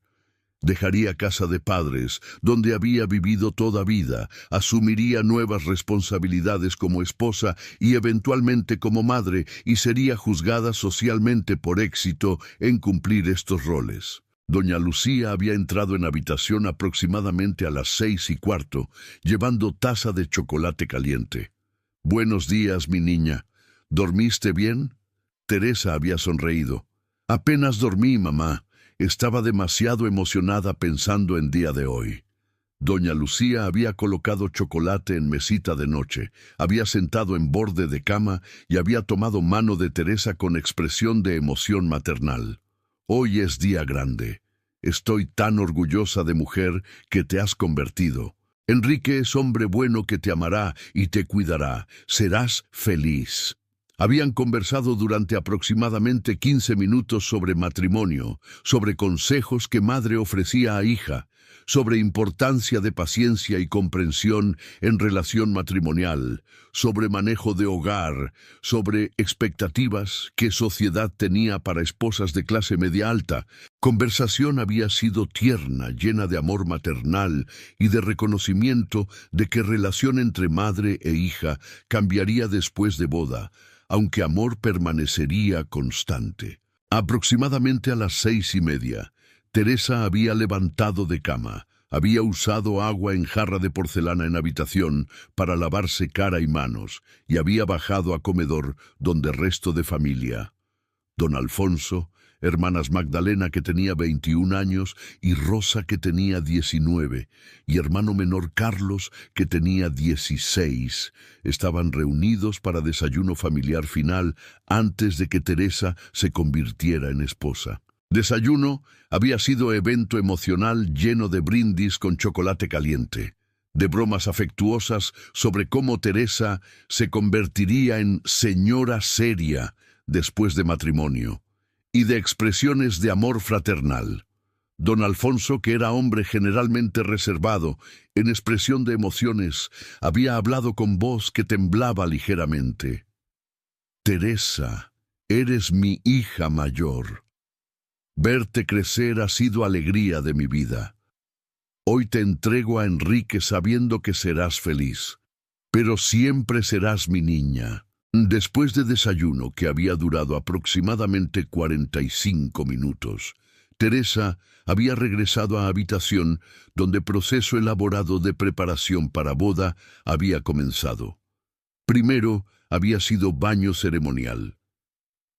S1: Dejaría casa de padres, donde había vivido toda vida, asumiría nuevas responsabilidades como esposa y eventualmente como madre, y sería juzgada socialmente por éxito en cumplir estos roles. Doña Lucía había entrado en habitación aproximadamente a las 6:15, llevando taza de chocolate caliente. «Buenos días, mi niña. ¿Dormiste bien?» Teresa había sonreído. «Apenas dormí, mamá. Estaba demasiado emocionada pensando en día de hoy». Doña Lucía había colocado chocolate en mesita de noche, había sentado en borde de cama y había tomado mano de Teresa con expresión de emoción maternal. «Hoy es día grande. Estoy tan orgullosa de mujer que te has convertido. Enrique es hombre bueno que te amará y te cuidará. Serás feliz». Habían conversado durante aproximadamente 15 minutos sobre matrimonio, sobre consejos que madre ofrecía a hija, sobre importancia de paciencia y comprensión en relación matrimonial, sobre manejo de hogar, sobre expectativas que sociedad tenía para esposas de clase media alta. Conversación había sido tierna, llena de amor maternal y de reconocimiento de que relación entre madre e hija cambiaría después de boda, aunque amor permanecería constante. Aproximadamente a las 6:30, Teresa había levantado de cama, había usado agua en jarra de porcelana en habitación para lavarse cara y manos, y había bajado a comedor donde resto de familia. Don Alfonso, hermanas Magdalena, que tenía 21 años, y Rosa, que tenía 19, y hermano menor Carlos, que tenía 16, estaban reunidos para desayuno familiar final antes de que Teresa se convirtiera en esposa. Desayuno había sido evento emocional lleno de brindis con chocolate caliente, de bromas afectuosas sobre cómo Teresa se convertiría en señora seria después de matrimonio, y de expresiones de amor fraternal. Don Alfonso, que era hombre generalmente reservado, en expresión de emociones, había hablado con voz que temblaba ligeramente. «Teresa, eres mi hija mayor. Verte crecer ha sido alegría de mi vida. Hoy te entrego a Enrique sabiendo que serás feliz, pero siempre serás mi niña». Después de desayuno, que había durado aproximadamente 45 minutos, Teresa había regresado a habitación donde proceso elaborado de preparación para boda había comenzado. Primero había sido baño ceremonial.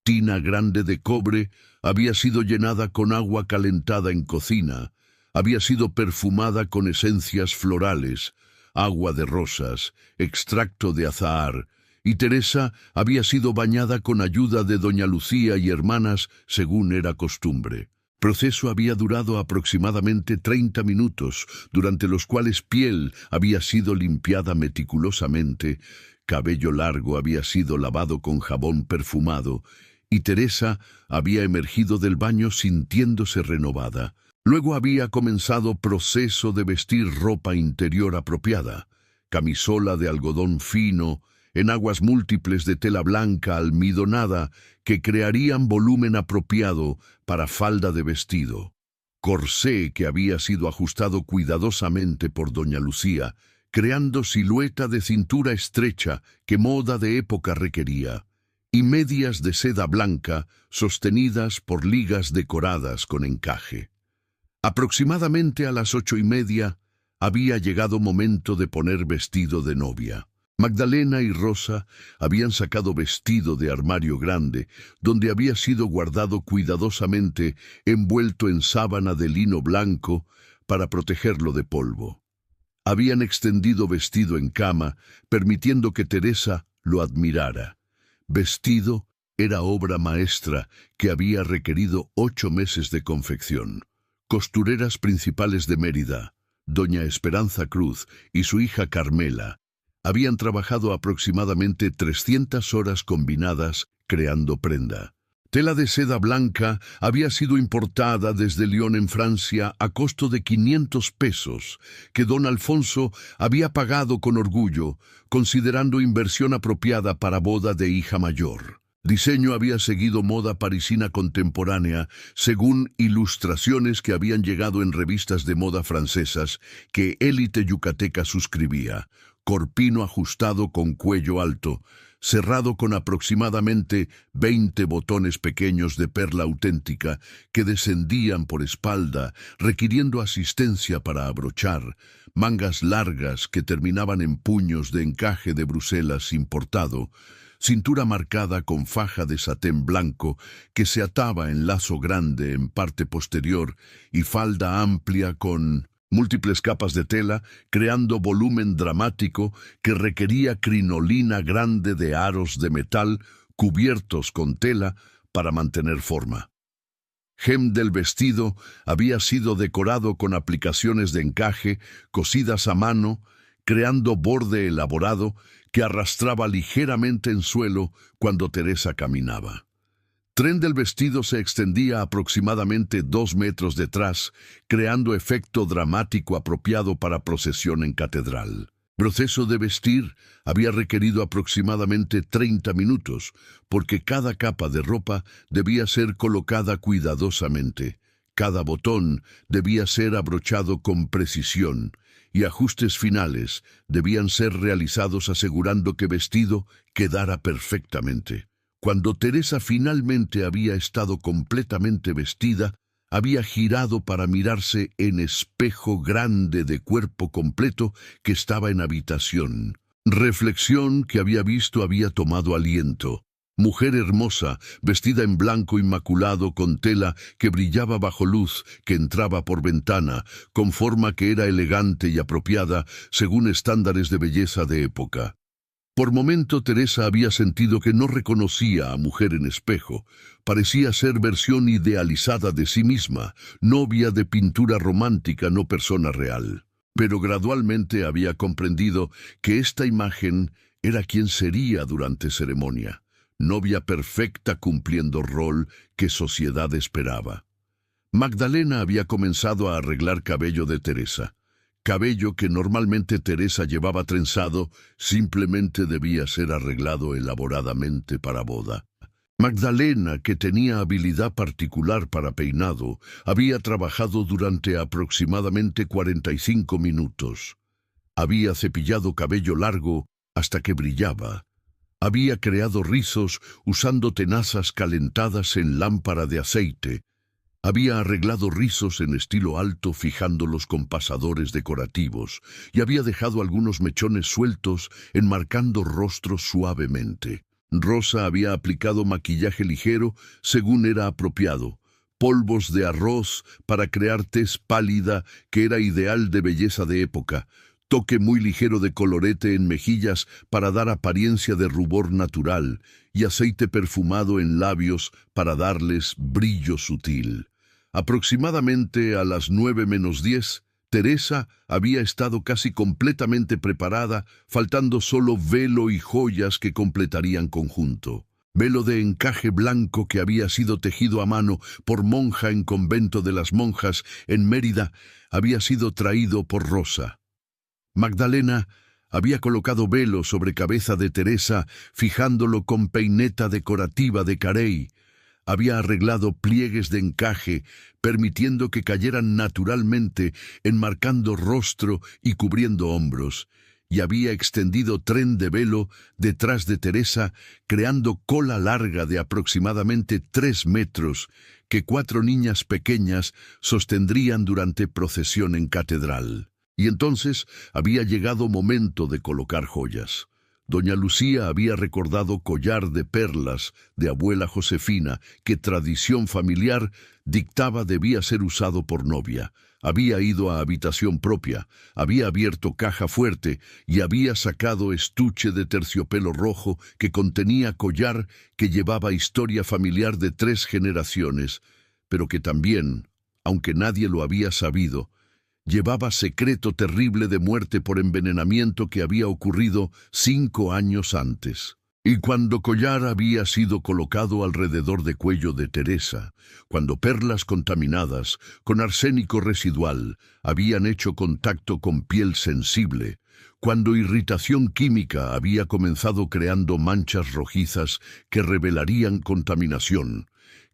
S1: Tina grande de cobre había sido llenada con agua calentada en cocina, había sido perfumada con esencias florales, agua de rosas, extracto de azahar, y Teresa había sido bañada con ayuda de doña Lucía y hermanas, según era costumbre. Proceso había durado aproximadamente 30 minutos, durante los cuales piel había sido limpiada meticulosamente, cabello largo había sido lavado con jabón perfumado, y Teresa había emergido del baño sintiéndose renovada. Luego había comenzado proceso de vestir ropa interior apropiada, camisola de algodón fino, en aguas múltiples de tela blanca almidonada que crearían volumen apropiado para falda de vestido. Corsé que había sido ajustado cuidadosamente por doña Lucía, creando silueta de cintura estrecha que moda de época requería, y medias de seda blanca sostenidas por ligas decoradas con encaje. Aproximadamente a las 8:30 había llegado momento de poner vestido de novia. Magdalena y Rosa habían sacado vestido de armario grande, donde había sido guardado cuidadosamente, envuelto en sábana de lino blanco para protegerlo de polvo. Habían extendido vestido en cama, permitiendo que Teresa lo admirara. Vestido era obra maestra que había requerido 8 meses de confección. Costureras principales de Mérida, doña Esperanza Cruz y su hija Carmela, habían trabajado aproximadamente 300 horas combinadas creando prenda. Tela de seda blanca había sido importada desde Lyon en Francia a costo de 500 pesos, que don Alfonso había pagado con orgullo, considerando inversión apropiada para boda de hija mayor. Diseño había seguido moda parisina contemporánea, según ilustraciones que habían llegado en revistas de moda francesas que élite yucateca suscribía. Corpino ajustado con cuello alto, cerrado con aproximadamente 20 botones pequeños de perla auténtica que descendían por espalda, requiriendo asistencia para abrochar, mangas largas que terminaban en puños de encaje de Bruselas importado, cintura marcada con faja de satén blanco que se ataba en lazo grande en parte posterior y falda amplia con múltiples capas de tela, creando volumen dramático que requería crinolina grande de aros de metal cubiertos con tela para mantener forma. Hem del vestido había sido decorado con aplicaciones de encaje cosidas a mano, creando borde elaborado que arrastraba ligeramente en suelo cuando Teresa caminaba. Tren del vestido se extendía aproximadamente 2 metros detrás, creando efecto dramático apropiado para procesión en catedral. Proceso de vestir había requerido aproximadamente 30 minutos, porque cada capa de ropa debía ser colocada cuidadosamente. Cada botón debía ser abrochado con precisión, y ajustes finales debían ser realizados asegurando que vestido quedara perfectamente. Cuando Teresa finalmente había estado completamente vestida, había girado para mirarse en espejo grande de cuerpo completo que estaba en habitación. Reflexión que había visto había tomado aliento. Mujer hermosa, vestida en blanco inmaculado con tela que brillaba bajo luz que entraba por ventana, con forma que era elegante y apropiada según estándares de belleza de época. Por momento Teresa había sentido que no reconocía a mujer en espejo. Parecía ser versión idealizada de sí misma, novia de pintura romántica, no persona real. Pero gradualmente había comprendido que esta imagen era quien sería durante ceremonia, novia perfecta cumpliendo rol que sociedad esperaba. Magdalena había comenzado a arreglar cabello de Teresa. Cabello que normalmente Teresa llevaba trenzado, simplemente debía ser arreglado elaboradamente para boda. Magdalena, que tenía habilidad particular para peinado, había trabajado durante aproximadamente 45 minutos. Había cepillado cabello largo hasta que brillaba. Había creado rizos usando tenazas calentadas en lámpara de aceite. Había arreglado rizos en estilo alto fijándolos con pasadores decorativos y había dejado algunos mechones sueltos enmarcando rostros suavemente. Rosa había aplicado maquillaje ligero según era apropiado, polvos de arroz para crear tez pálida que era ideal de belleza de época, toque muy ligero de colorete en mejillas para dar apariencia de rubor natural y aceite perfumado en labios para darles brillo sutil. Aproximadamente a las 9:10, Teresa había estado casi completamente preparada, faltando solo velo y joyas que completarían conjunto. Velo de encaje blanco que había sido tejido a mano por monja en convento de las monjas en Mérida había sido traído por Rosa. Magdalena había colocado velo sobre cabeza de Teresa, fijándolo con peineta decorativa de carey. Había arreglado pliegues de encaje, permitiendo que cayeran naturalmente, enmarcando rostro y cubriendo hombros, y había extendido tren de velo detrás de Teresa, creando cola larga de aproximadamente 3 metros, que 4 niñas pequeñas sostendrían durante procesión en catedral. Y entonces había llegado momento de colocar joyas. Doña Lucía había recordado collar de perlas de abuela Josefina, que tradición familiar dictaba debía ser usado por novia. Había ido a habitación propia, había abierto caja fuerte y había sacado estuche de terciopelo rojo que contenía collar que llevaba historia familiar de 3 generaciones, pero que también, aunque nadie lo había sabido, llevaba secreto terrible de muerte por envenenamiento que había ocurrido 5 años antes. Y cuando collar había sido colocado alrededor de cuello de Teresa, cuando perlas contaminadas con arsénico residual habían hecho contacto con piel sensible, cuando irritación química había comenzado creando manchas rojizas que revelarían contaminación.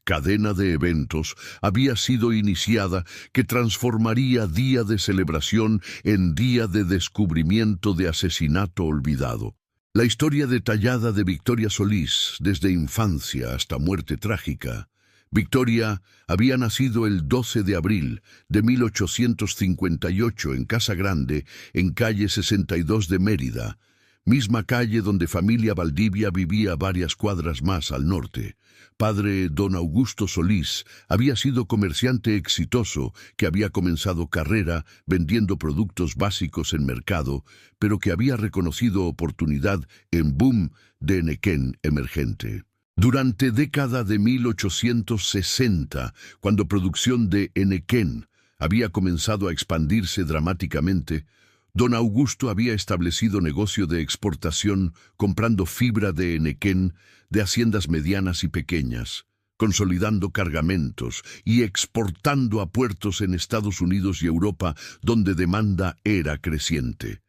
S1: Cadena de eventos había sido iniciada que transformaría día de celebración en día de descubrimiento de asesinato olvidado. La historia detallada de Victoria Solís, desde infancia hasta muerte trágica. Victoria había nacido el 12 de abril de 1858 en Casa Grande, en calle 62 de Mérida, misma calle donde familia Valdivia vivía varias cuadras más al norte. Padre don Augusto Solís había sido comerciante exitoso que había comenzado carrera vendiendo productos básicos en mercado, pero que había reconocido oportunidad en boom de Enequén emergente. Durante década de 1860, cuando producción de Enequén había comenzado a expandirse dramáticamente, don Augusto había establecido negocio de exportación comprando fibra de Enequén de haciendas medianas y pequeñas, consolidando cargamentos y exportando a puertos en Estados Unidos y Europa donde demanda era creciente.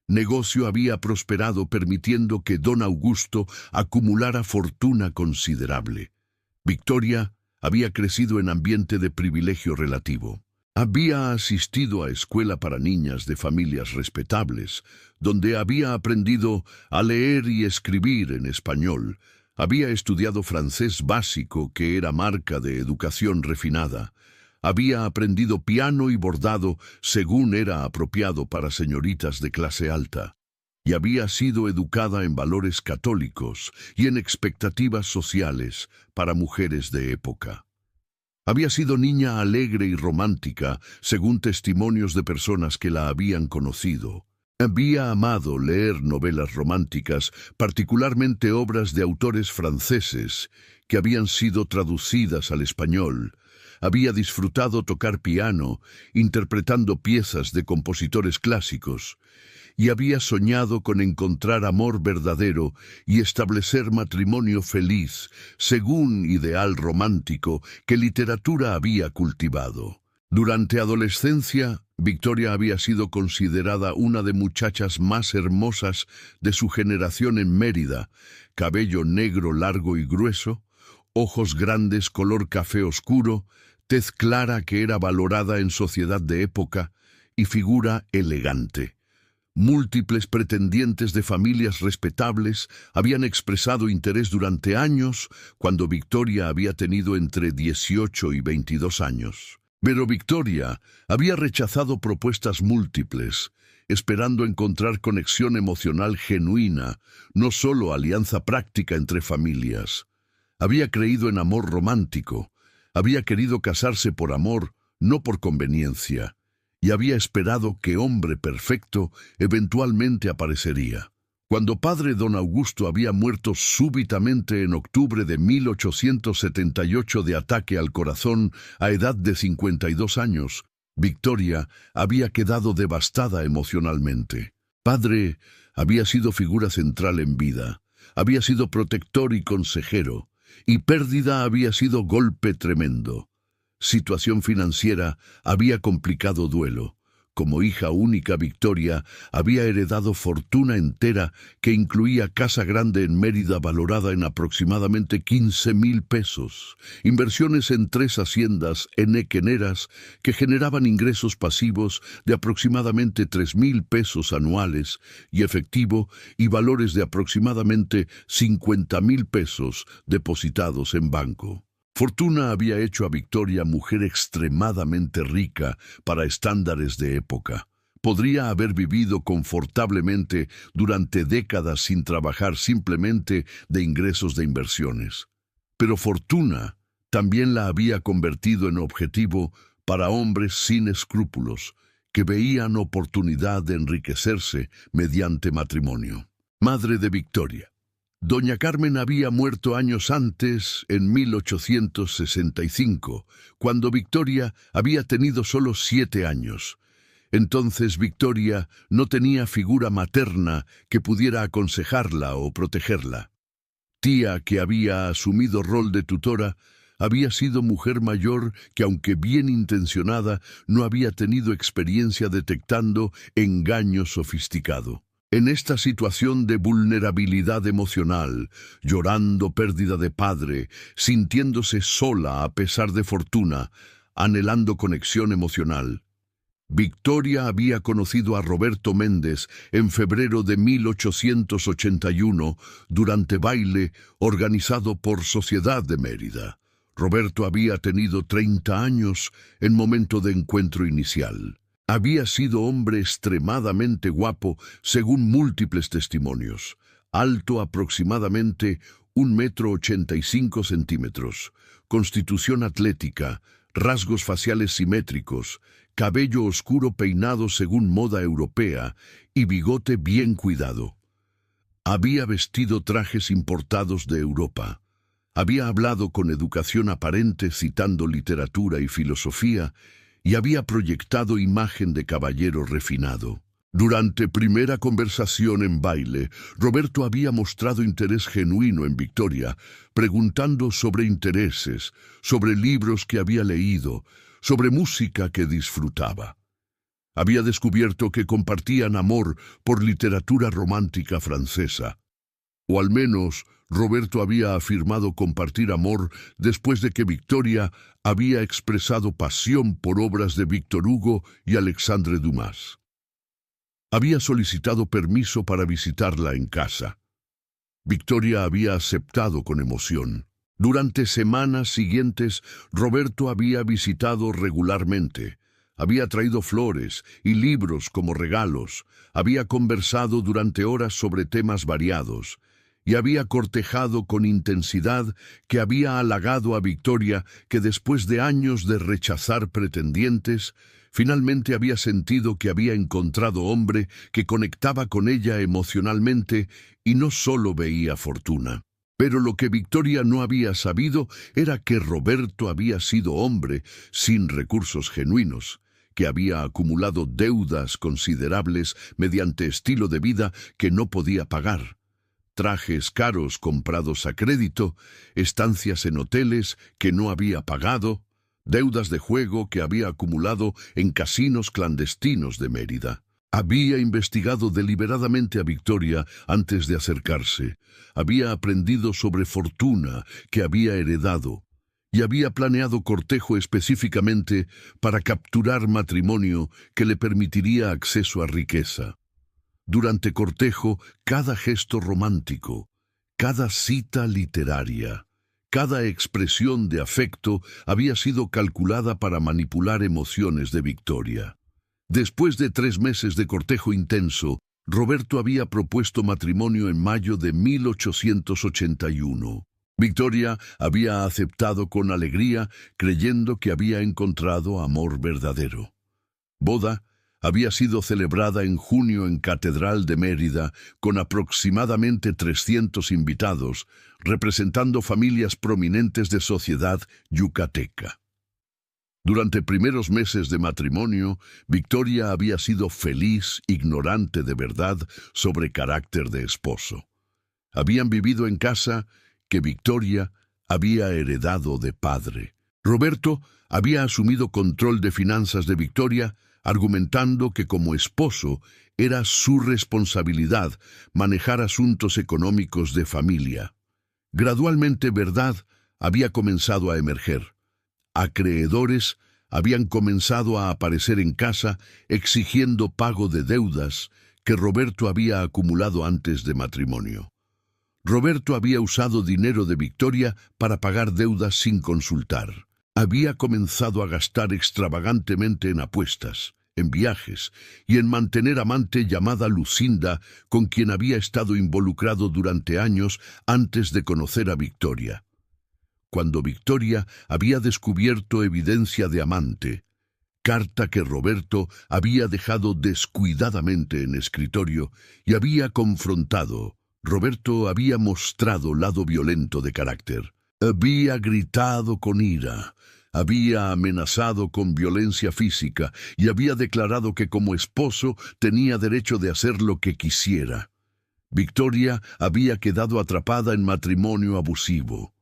S1: Negocio había prosperado permitiendo que don Augusto acumulara fortuna considerable. Victoria había crecido en ambiente de privilegio relativo. Había asistido a escuela para niñas de familias respetables, donde había aprendido a leer y escribir en español. Había estudiado francés básico, que era marca de educación refinada. Había aprendido piano y bordado según era apropiado para señoritas de clase alta. Y había sido educada en valores católicos y en expectativas sociales para mujeres de época. Había sido niña alegre y romántica, según testimonios de personas que la habían conocido. Había amado leer novelas románticas, particularmente obras de autores franceses, que habían sido traducidas al español. Había disfrutado tocar piano, interpretando piezas de compositores clásicos, y había soñado con encontrar amor verdadero y establecer matrimonio feliz, según ideal romántico que literatura había cultivado. Durante adolescencia, Victoria había sido considerada una de muchachas más hermosas de su generación en Mérida, cabello negro largo y grueso, ojos grandes color café oscuro, tez clara que era valorada en sociedad de época y figura elegante. Múltiples pretendientes de familias respetables habían expresado interés durante años cuando Victoria había tenido entre 18 y 22 años. Pero Victoria había rechazado propuestas múltiples, esperando encontrar conexión emocional genuina, no solo alianza práctica entre familias. Había creído en amor romántico, había querido casarse por amor, no por conveniencia, y había esperado que hombre perfecto eventualmente aparecería. Cuando padre don Augusto había muerto súbitamente en octubre de 1878 de ataque al corazón a edad de 52 años, Victoria había quedado devastada emocionalmente. Padre había sido figura central en vida, había sido protector y consejero, y pérdida había sido golpe tremendo. Situación financiera había complicado duelo. Como hija única, Victoria había heredado fortuna entera que incluía casa grande en Mérida valorada en aproximadamente 15,000 pesos, inversiones en 3 haciendas enequeneras que generaban ingresos pasivos de aproximadamente 3,000 pesos anuales y efectivo y valores de aproximadamente 50,000 pesos depositados en banco. Fortuna había hecho a Victoria mujer extremadamente rica para estándares de época. Podría haber vivido confortablemente durante décadas sin trabajar simplemente de ingresos de inversiones. Pero fortuna también la había convertido en objetivo para hombres sin escrúpulos, que veían oportunidad de enriquecerse mediante matrimonio. Madre de Victoria. Doña Carmen había muerto años antes, en 1865, cuando Victoria había tenido solo 7 años. Entonces Victoria no tenía figura materna que pudiera aconsejarla o protegerla. Tía, que había asumido rol de tutora, había sido mujer mayor que, aunque bien intencionada, no había tenido experiencia detectando engaño sofisticado. En esta situación de vulnerabilidad emocional, llorando pérdida de padre, sintiéndose sola a pesar de fortuna, anhelando conexión emocional, Victoria había conocido a Roberto Méndez en febrero de 1881 durante baile organizado por Sociedad de Mérida. Roberto había tenido 30 años en momento de encuentro inicial. Había sido hombre extremadamente guapo según múltiples testimonios, alto aproximadamente 1,85 m, constitución atlética, rasgos faciales simétricos, cabello oscuro peinado según moda europea y bigote bien cuidado. Había vestido trajes importados de Europa. Había hablado con educación aparente citando literatura y filosofía y había proyectado imagen de caballero refinado. Durante primera conversación en baile, Roberto había mostrado interés genuino en Victoria, preguntando sobre intereses, sobre libros que había leído, sobre música que disfrutaba. Había descubierto que compartían amor por literatura romántica francesa. O al menos, Roberto había afirmado compartir amor después de que Victoria había expresado pasión por obras de Víctor Hugo y Alexandre Dumas. Había solicitado permiso para visitarla en casa. Victoria había aceptado con emoción. Durante semanas siguientes, Roberto había visitado regularmente. Había traído flores y libros como regalos. Había conversado durante horas sobre temas variados. Y había cortejado con intensidad que había halagado a Victoria que después de años de rechazar pretendientes, finalmente había sentido que había encontrado hombre que conectaba con ella emocionalmente y no solo veía fortuna. Pero lo que Victoria no había sabido era que Roberto había sido hombre sin recursos genuinos, que había acumulado deudas considerables mediante estilo de vida que no podía pagar, trajes caros comprados a crédito, estancias en hoteles que no había pagado, deudas de juego que había acumulado en casinos clandestinos de Mérida. Había investigado deliberadamente a Victoria antes de acercarse. Había aprendido sobre fortuna que había heredado y había planeado cortejo específicamente para capturar matrimonio que le permitiría acceso a riqueza. Durante cortejo, cada gesto romántico, cada cita literaria, cada expresión de afecto había sido calculada para manipular emociones de Victoria. Después de 3 meses de cortejo intenso, Roberto había propuesto matrimonio en mayo de 1881. Victoria había aceptado con alegría, creyendo que había encontrado amor verdadero. Boda había sido celebrada en junio en Catedral de Mérida con aproximadamente 300 invitados, representando familias prominentes de sociedad yucateca. Durante primeros meses de matrimonio, Victoria había sido feliz, ignorante de verdad sobre carácter de esposo. Habían vivido en casa que Victoria había heredado de padre. Roberto había asumido control de finanzas de Victoria, argumentando que como esposo era su responsabilidad manejar asuntos económicos de familia. Gradualmente, verdad había comenzado a emerger. Acreedores habían comenzado a aparecer en casa exigiendo pago de deudas que Roberto había acumulado antes de matrimonio. Roberto había usado dinero de Victoria para pagar deudas sin consultar. Había comenzado a gastar extravagantemente en apuestas, en viajes y en mantener amante llamada Lucinda, con quien había estado involucrado durante años antes de conocer a Victoria. Cuando Victoria había descubierto evidencia de amante, carta que Roberto había dejado descuidadamente en escritorio y había confrontado, Roberto había mostrado lado violento de carácter. Había gritado con ira, había amenazado con violencia física y había declarado que como esposo tenía derecho de hacer lo que quisiera. Victoria había quedado atrapada en matrimonio abusivo.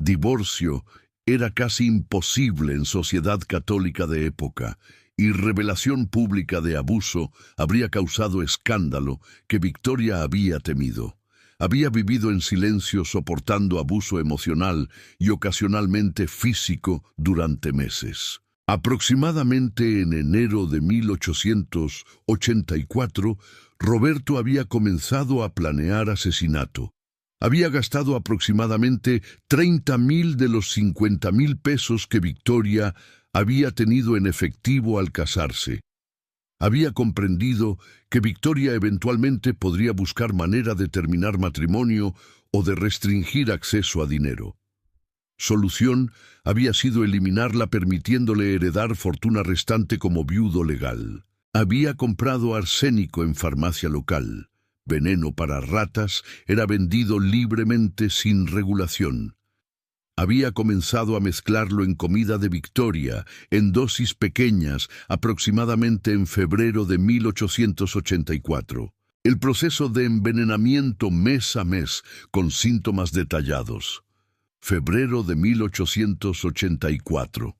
S1: Divorcio era casi imposible en sociedad católica de época, y revelación pública de abuso habría causado escándalo que Victoria había temido. Había vivido en silencio soportando abuso emocional y ocasionalmente físico durante meses. Aproximadamente en enero de 1884, Roberto había comenzado a planear asesinato. Había gastado aproximadamente 30,000 de los 50,000 pesos que Victoria había tenido en efectivo al casarse. Había comprendido que Victoria eventualmente podría buscar manera de terminar matrimonio o de restringir acceso a dinero. Solución había sido eliminarla permitiéndole heredar fortuna restante como viudo legal. Había comprado arsénico en farmacia local. Veneno para ratas era vendido libremente sin regulación. Había comenzado a mezclarlo en comida de Victoria, en dosis pequeñas, aproximadamente en febrero de 1884. El proceso de envenenamiento mes a mes, con síntomas detallados. Febrero de 1884.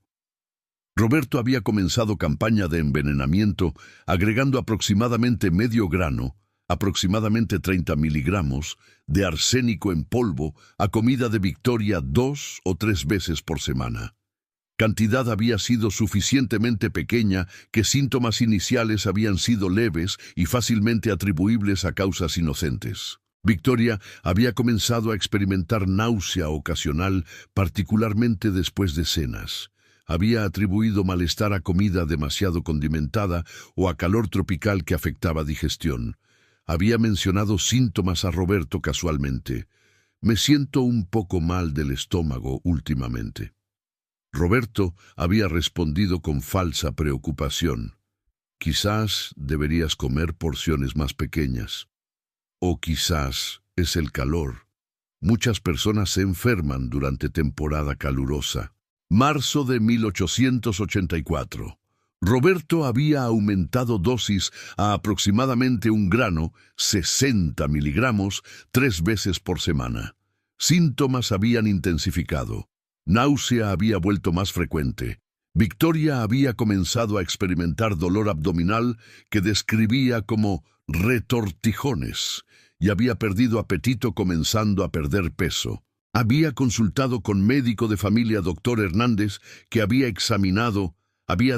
S1: Roberto había comenzado campaña de envenenamiento, agregando aproximadamente medio grano, aproximadamente 30 miligramos, de arsénico en polvo a comida de Victoria 2 o 3 veces por semana. Cantidad había sido suficientemente pequeña que síntomas iniciales habían sido leves y fácilmente atribuibles a causas inocentes. Victoria había comenzado a experimentar náusea ocasional, particularmente después de cenas. Había atribuido malestar a comida demasiado condimentada o a calor tropical que afectaba digestión. Había mencionado síntomas a Roberto casualmente. Me siento un poco mal del estómago últimamente. Roberto había respondido con falsa preocupación. Quizás deberías comer porciones más pequeñas. O quizás es el calor. Muchas personas se enferman durante temporada calurosa. Marzo de 1884. Roberto había aumentado dosis a aproximadamente un grano, 60 miligramos, 3 veces por semana. Síntomas habían intensificado. Náusea había vuelto más frecuente. Victoria había comenzado a experimentar dolor abdominal que describía como retortijones y había perdido apetito comenzando a perder peso. Había consultado con médico de familia Dr. Hernández que había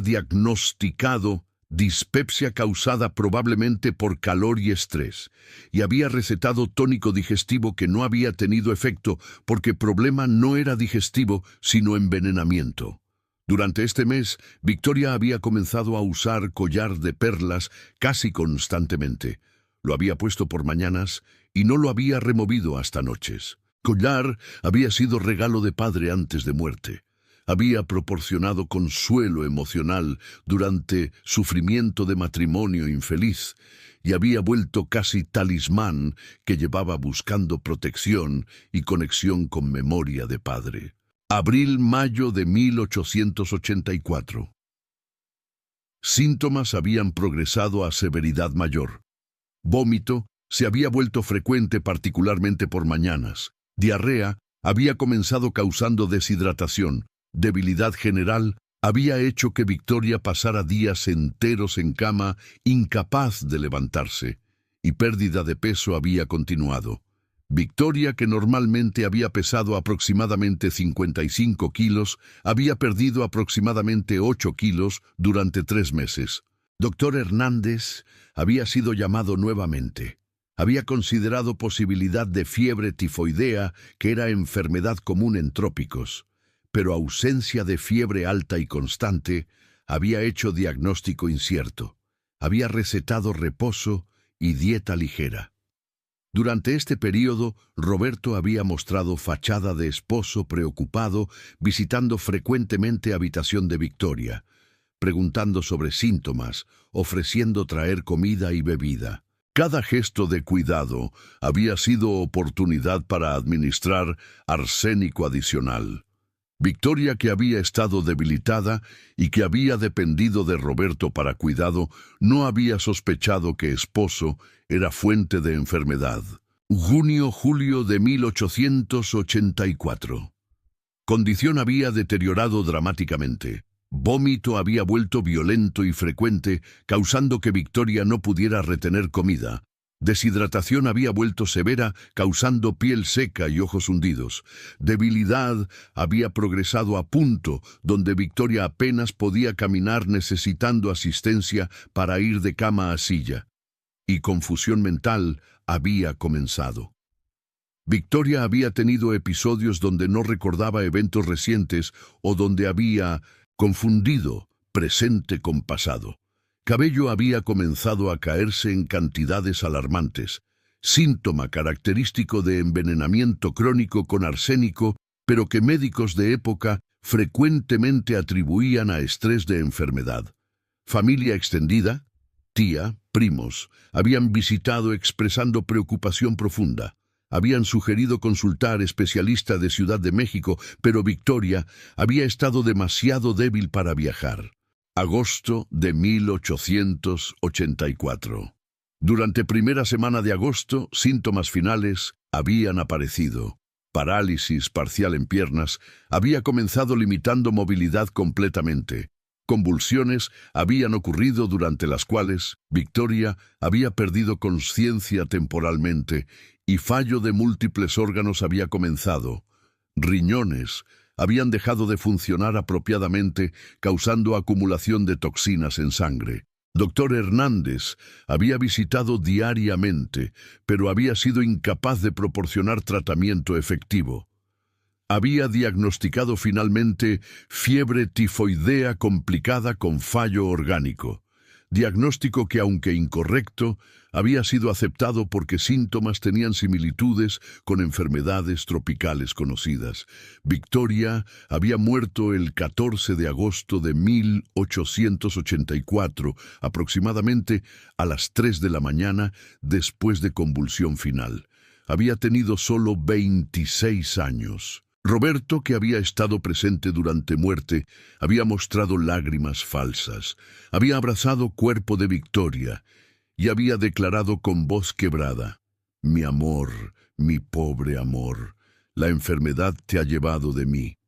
S1: diagnosticado dispepsia causada probablemente por calor y estrés, y había recetado tónico digestivo que no había tenido efecto porque el problema no era digestivo, sino envenenamiento. Durante este mes, Victoria había comenzado a usar collar de perlas casi constantemente. Lo había puesto por mañanas y no lo había removido hasta noches. Collar había sido regalo de padre antes de muerte. Había proporcionado consuelo emocional durante sufrimiento de matrimonio infeliz y había vuelto casi talismán que llevaba buscando protección y conexión con memoria de padre. Abril-mayo de 1884. Síntomas habían progresado a severidad mayor. Vómito se había vuelto frecuente particularmente por mañanas. Diarrea había comenzado causando deshidratación. Debilidad general había hecho que Victoria pasara días enteros en cama, incapaz de levantarse, y pérdida de peso había continuado. Victoria, que normalmente había pesado aproximadamente 55 kilos, había perdido aproximadamente 8 kilos durante 3 meses. Dr. Hernández había sido llamado nuevamente. Había considerado posibilidad de fiebre tifoidea, que era enfermedad común en trópicos, pero ausencia de fiebre alta y constante había hecho diagnóstico incierto. Había recetado reposo y dieta ligera. Durante este período, Roberto había mostrado fachada de esposo preocupado, visitando frecuentemente habitación de Victoria, preguntando sobre síntomas, ofreciendo traer comida y bebida. Cada gesto de cuidado había sido oportunidad para administrar arsénico adicional. Victoria, que había estado debilitada y que había dependido de Roberto para cuidado, no había sospechado que esposo era fuente de enfermedad. Junio-julio de 1884. condición había deteriorado dramáticamente. Vómito había vuelto violento y frecuente, causando que Victoria no pudiera retener comida. Deshidratación había vuelto severa, causando piel seca y ojos hundidos. Debilidad había progresado a punto donde Victoria apenas podía caminar, necesitando asistencia para ir de cama a silla. Y confusión mental había comenzado. Victoria había tenido episodios donde no recordaba eventos recientes o donde había confundido presente con pasado. Cabello había comenzado a caerse en cantidades alarmantes, síntoma característico de envenenamiento crónico con arsénico, pero que médicos de época frecuentemente atribuían a estrés de enfermedad. Familia extendida, tía, primos, habían visitado expresando preocupación profunda. Habían sugerido consultar especialista de Ciudad de México, pero Victoria había estado demasiado débil para viajar. Agosto de 1884. Durante primera semana de agosto, síntomas finales habían aparecido. Parálisis parcial en piernas había comenzado limitando movilidad completamente. Convulsiones habían ocurrido durante las cuales Victoria había perdido conciencia temporalmente y fallo de múltiples órganos había comenzado. Riñones habían dejado de funcionar apropiadamente, causando acumulación de toxinas en sangre. Doctor Hernández había visitado diariamente, pero había sido incapaz de proporcionar tratamiento efectivo. Había diagnosticado finalmente fiebre tifoidea complicada con fallo orgánico. Diagnóstico que, aunque incorrecto, había sido aceptado porque síntomas tenían similitudes con enfermedades tropicales conocidas. Victoria había muerto el 14 de agosto de 1884, aproximadamente a las 3 de la mañana, después de convulsión final. Había tenido solo 26 años. Roberto, que había estado presente durante muerte, había mostrado lágrimas falsas, había abrazado cuerpo de Victoria y había declarado con voz quebrada: «Mi amor, mi pobre amor, la enfermedad te ha llevado de mí».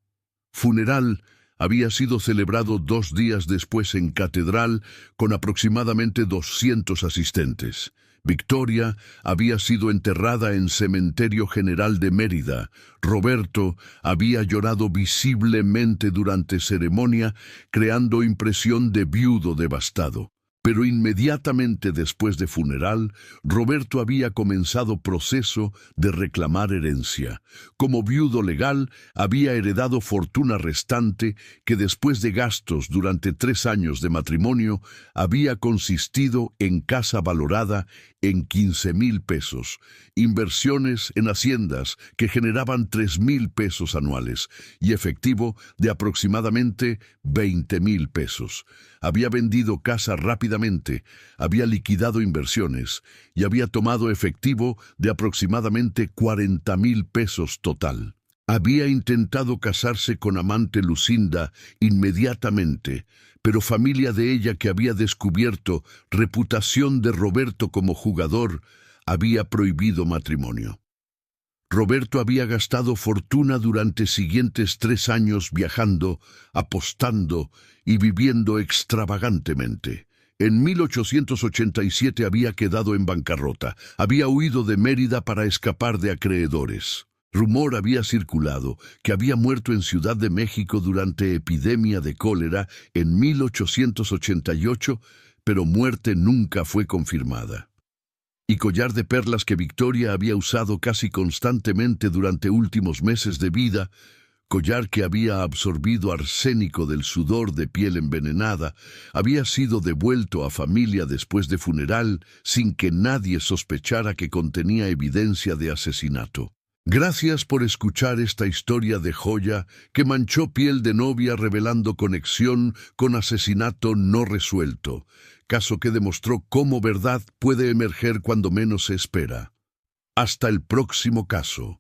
S1: Funeral había sido celebrado 2 días después en catedral con aproximadamente 200 asistentes. Victoria había sido enterrada en Cementerio General de Mérida. Roberto había llorado visiblemente durante ceremonia, creando impresión de viudo devastado. Pero inmediatamente después de funeral, Roberto había comenzado proceso de reclamar herencia. Como viudo legal, había heredado fortuna restante que después de gastos durante 3 años de matrimonio, había consistido en casa valorada en 15,000 pesos, inversiones en haciendas que generaban 3,000 pesos anuales y efectivo de aproximadamente 20,000 pesos. Había vendido casa rápidamente, había liquidado inversiones y había tomado efectivo de aproximadamente 40,000 pesos total. Había intentado casarse con amante Lucinda inmediatamente, pero familia de ella, que había descubierto reputación de Roberto como jugador, había prohibido matrimonio. Roberto había gastado fortuna durante siguientes 3 años viajando, apostando y viviendo extravagantemente. En 1887 había quedado en bancarrota, había huido de Mérida para escapar de acreedores. Rumor había circulado que había muerto en Ciudad de México durante epidemia de cólera en 1888, pero muerte nunca fue confirmada. Y collar de perlas que Victoria había usado casi constantemente durante últimos meses de vida, collar que había absorbido arsénico del sudor de piel envenenada, había sido devuelto a familia después de funeral sin que nadie sospechara que contenía evidencia de asesinato. Gracias por escuchar esta historia de joya que manchó piel de novia, revelando conexión con asesinato no resuelto, caso que demostró cómo verdad puede emerger cuando menos se espera. Hasta el próximo caso.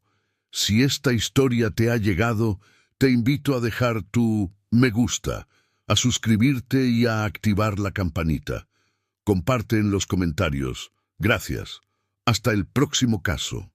S1: Si esta historia te ha llegado, te invito a dejar tu me gusta, a suscribirte y a activar la campanita. Comparte en los comentarios. Gracias. Hasta el próximo caso.